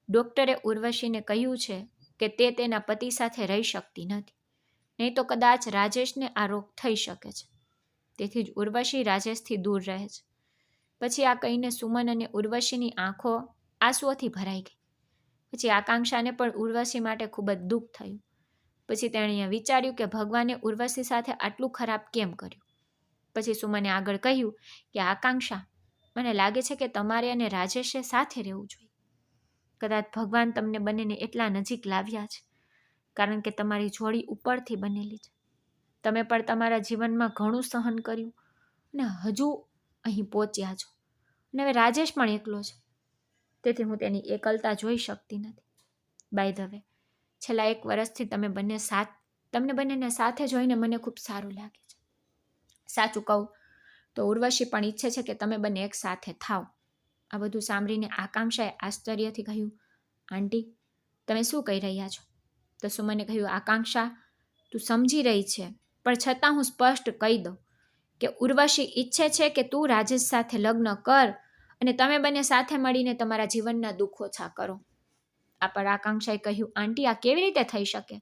S1: ડૉક્ટરે ઉર્વશીને કહ્યું છે કે તે તેના પતિ સાથે રહી શકતી નથી, નહીં તો કદાચ રાજેશને આ રોગ થઈ શકે છે. તેથી જ ઉર્વશી રાજેશથી દૂર રહે છે. પછી આ કહીને સુમન અને ઉર્વશીની આંખો આંસુઓથી ભરાઈ ગઈ. પછી આકાંક્ષાને પણ ઉર્વશી માટે ખૂબ જ દુઃખ થયું. પછી તેણે વિચાર્યું કે ભગવાને ઉર્વશી સાથે આટલું ખરાબ કેમ કર્યું. પછી સુમને આગળ કહ્યું કે આકાંક્ષા, મને લાગે છે કે તમારે અને રાજેશે સાથે રહેવું જોઈએ. કદાચ ભગવાન તમને બંનેને એટલા નજીક લાવ્યા છે કારણ કે તમારી જોડી ઉપરથી બનેલી છે. તમે પણ તમારા જીવનમાં ઘણું સહન કર્યું અને હજુ અહીં પહોંચ્યા છો. અને હવે રાજેશ પણ એકલો છે, તેથી હું તેની એકલતા જોઈ શકતી નથી. બાય ધ વે, છેલ્લા 1 વર્ષથી તમને બંનેને સાથે જોઈને મને ખૂબ સારું લાગે છે. સાચું કહું તો ઉર્વશી પણ ઈચ્છે છે કે તમે બંને એક સાથે થાઓ. આ બધું સાંભળીને આકાંક્ષાએ આશ્ચર્યથી કહ્યું, આંટી, તમે શું કહી રહ્યા છો? તો સુમને કહ્યું, આકાંક્ષા, તું સમજી રહી છે, પણ છતાં હું સ્પષ્ટ કહી દઉં કે ઉર્વશી ઈચ્છે છે કે તું રાજેશ સાથે લગ્ન કર અને તમે બંને સાથે મળીને તમારા જીવનના દુઃખ ઓછા કરો. આ પર આકાંક્ષાએ કહ્યું, આંટી, આ કેવી રીતે થઈ શકે?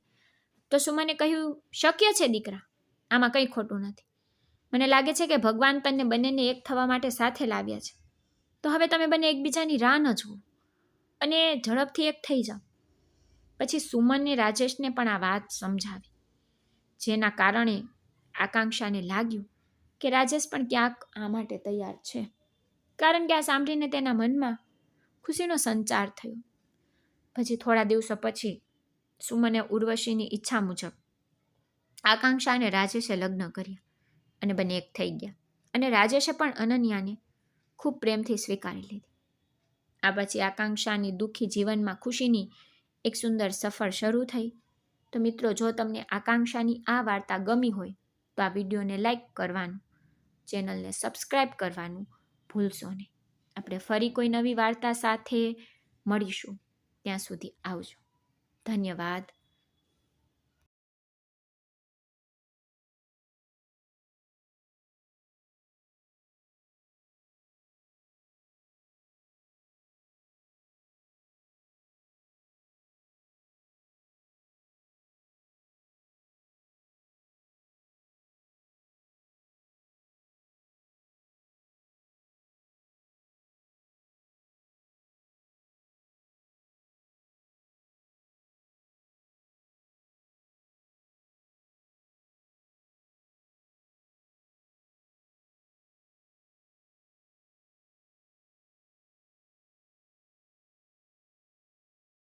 S1: તો સુમને કહ્યું, શક્ય છે દીકરા, આમાં કંઈ ખોટું નથી. મને લાગે છે કે ભગવાન તને બંનેને એક થવા માટે સાથે લાવ્યા છે. તો હવે તમે બંને એકબીજાની રાહ ન જુઓ અને ઝડપથી એક થઈ જાઓ. પછી સુમને રાજેશને પણ આ વાત સમજાવી, જેના કારણે આકાંક્ષાને લાગ્યું કે રાજેશ પણ ક્યાંક આ માટે તૈયાર છે. કારણ કે આ સાંભળીને તેના મનમાં ખુશીનો સંચાર થયો. પછી થોડા દિવસો પછી સુમને ઉર્વશીની ઈચ્છા મુજબ આકાંક્ષા અને રાજેશે લગ્ન કર્યા અને બંને એક થઈ ગયા. અને રાજેશે પણ અનન્યાને ખૂબ પ્રેમથી સ્વીકારી લીધી. આ પછી આકાંક્ષાની દુઃખી જીવનમાં ખુશીની એક સુંદર સફર શરૂ થઈ. તો મિત્રો, જો તમને આકાંક્ષાની આ વાર્તા ગમી હોય તો આ વિડીયોને લાઈક કરવાનું, ચેનલને સબસ્ક્રાઈબ કરવાનું ભૂલશો નહીં. આપણે ફરી કોઈ નવી વાર્તા સાથે મળીશું. ત્યાં સુધી આવજો. ધન્યવાદ.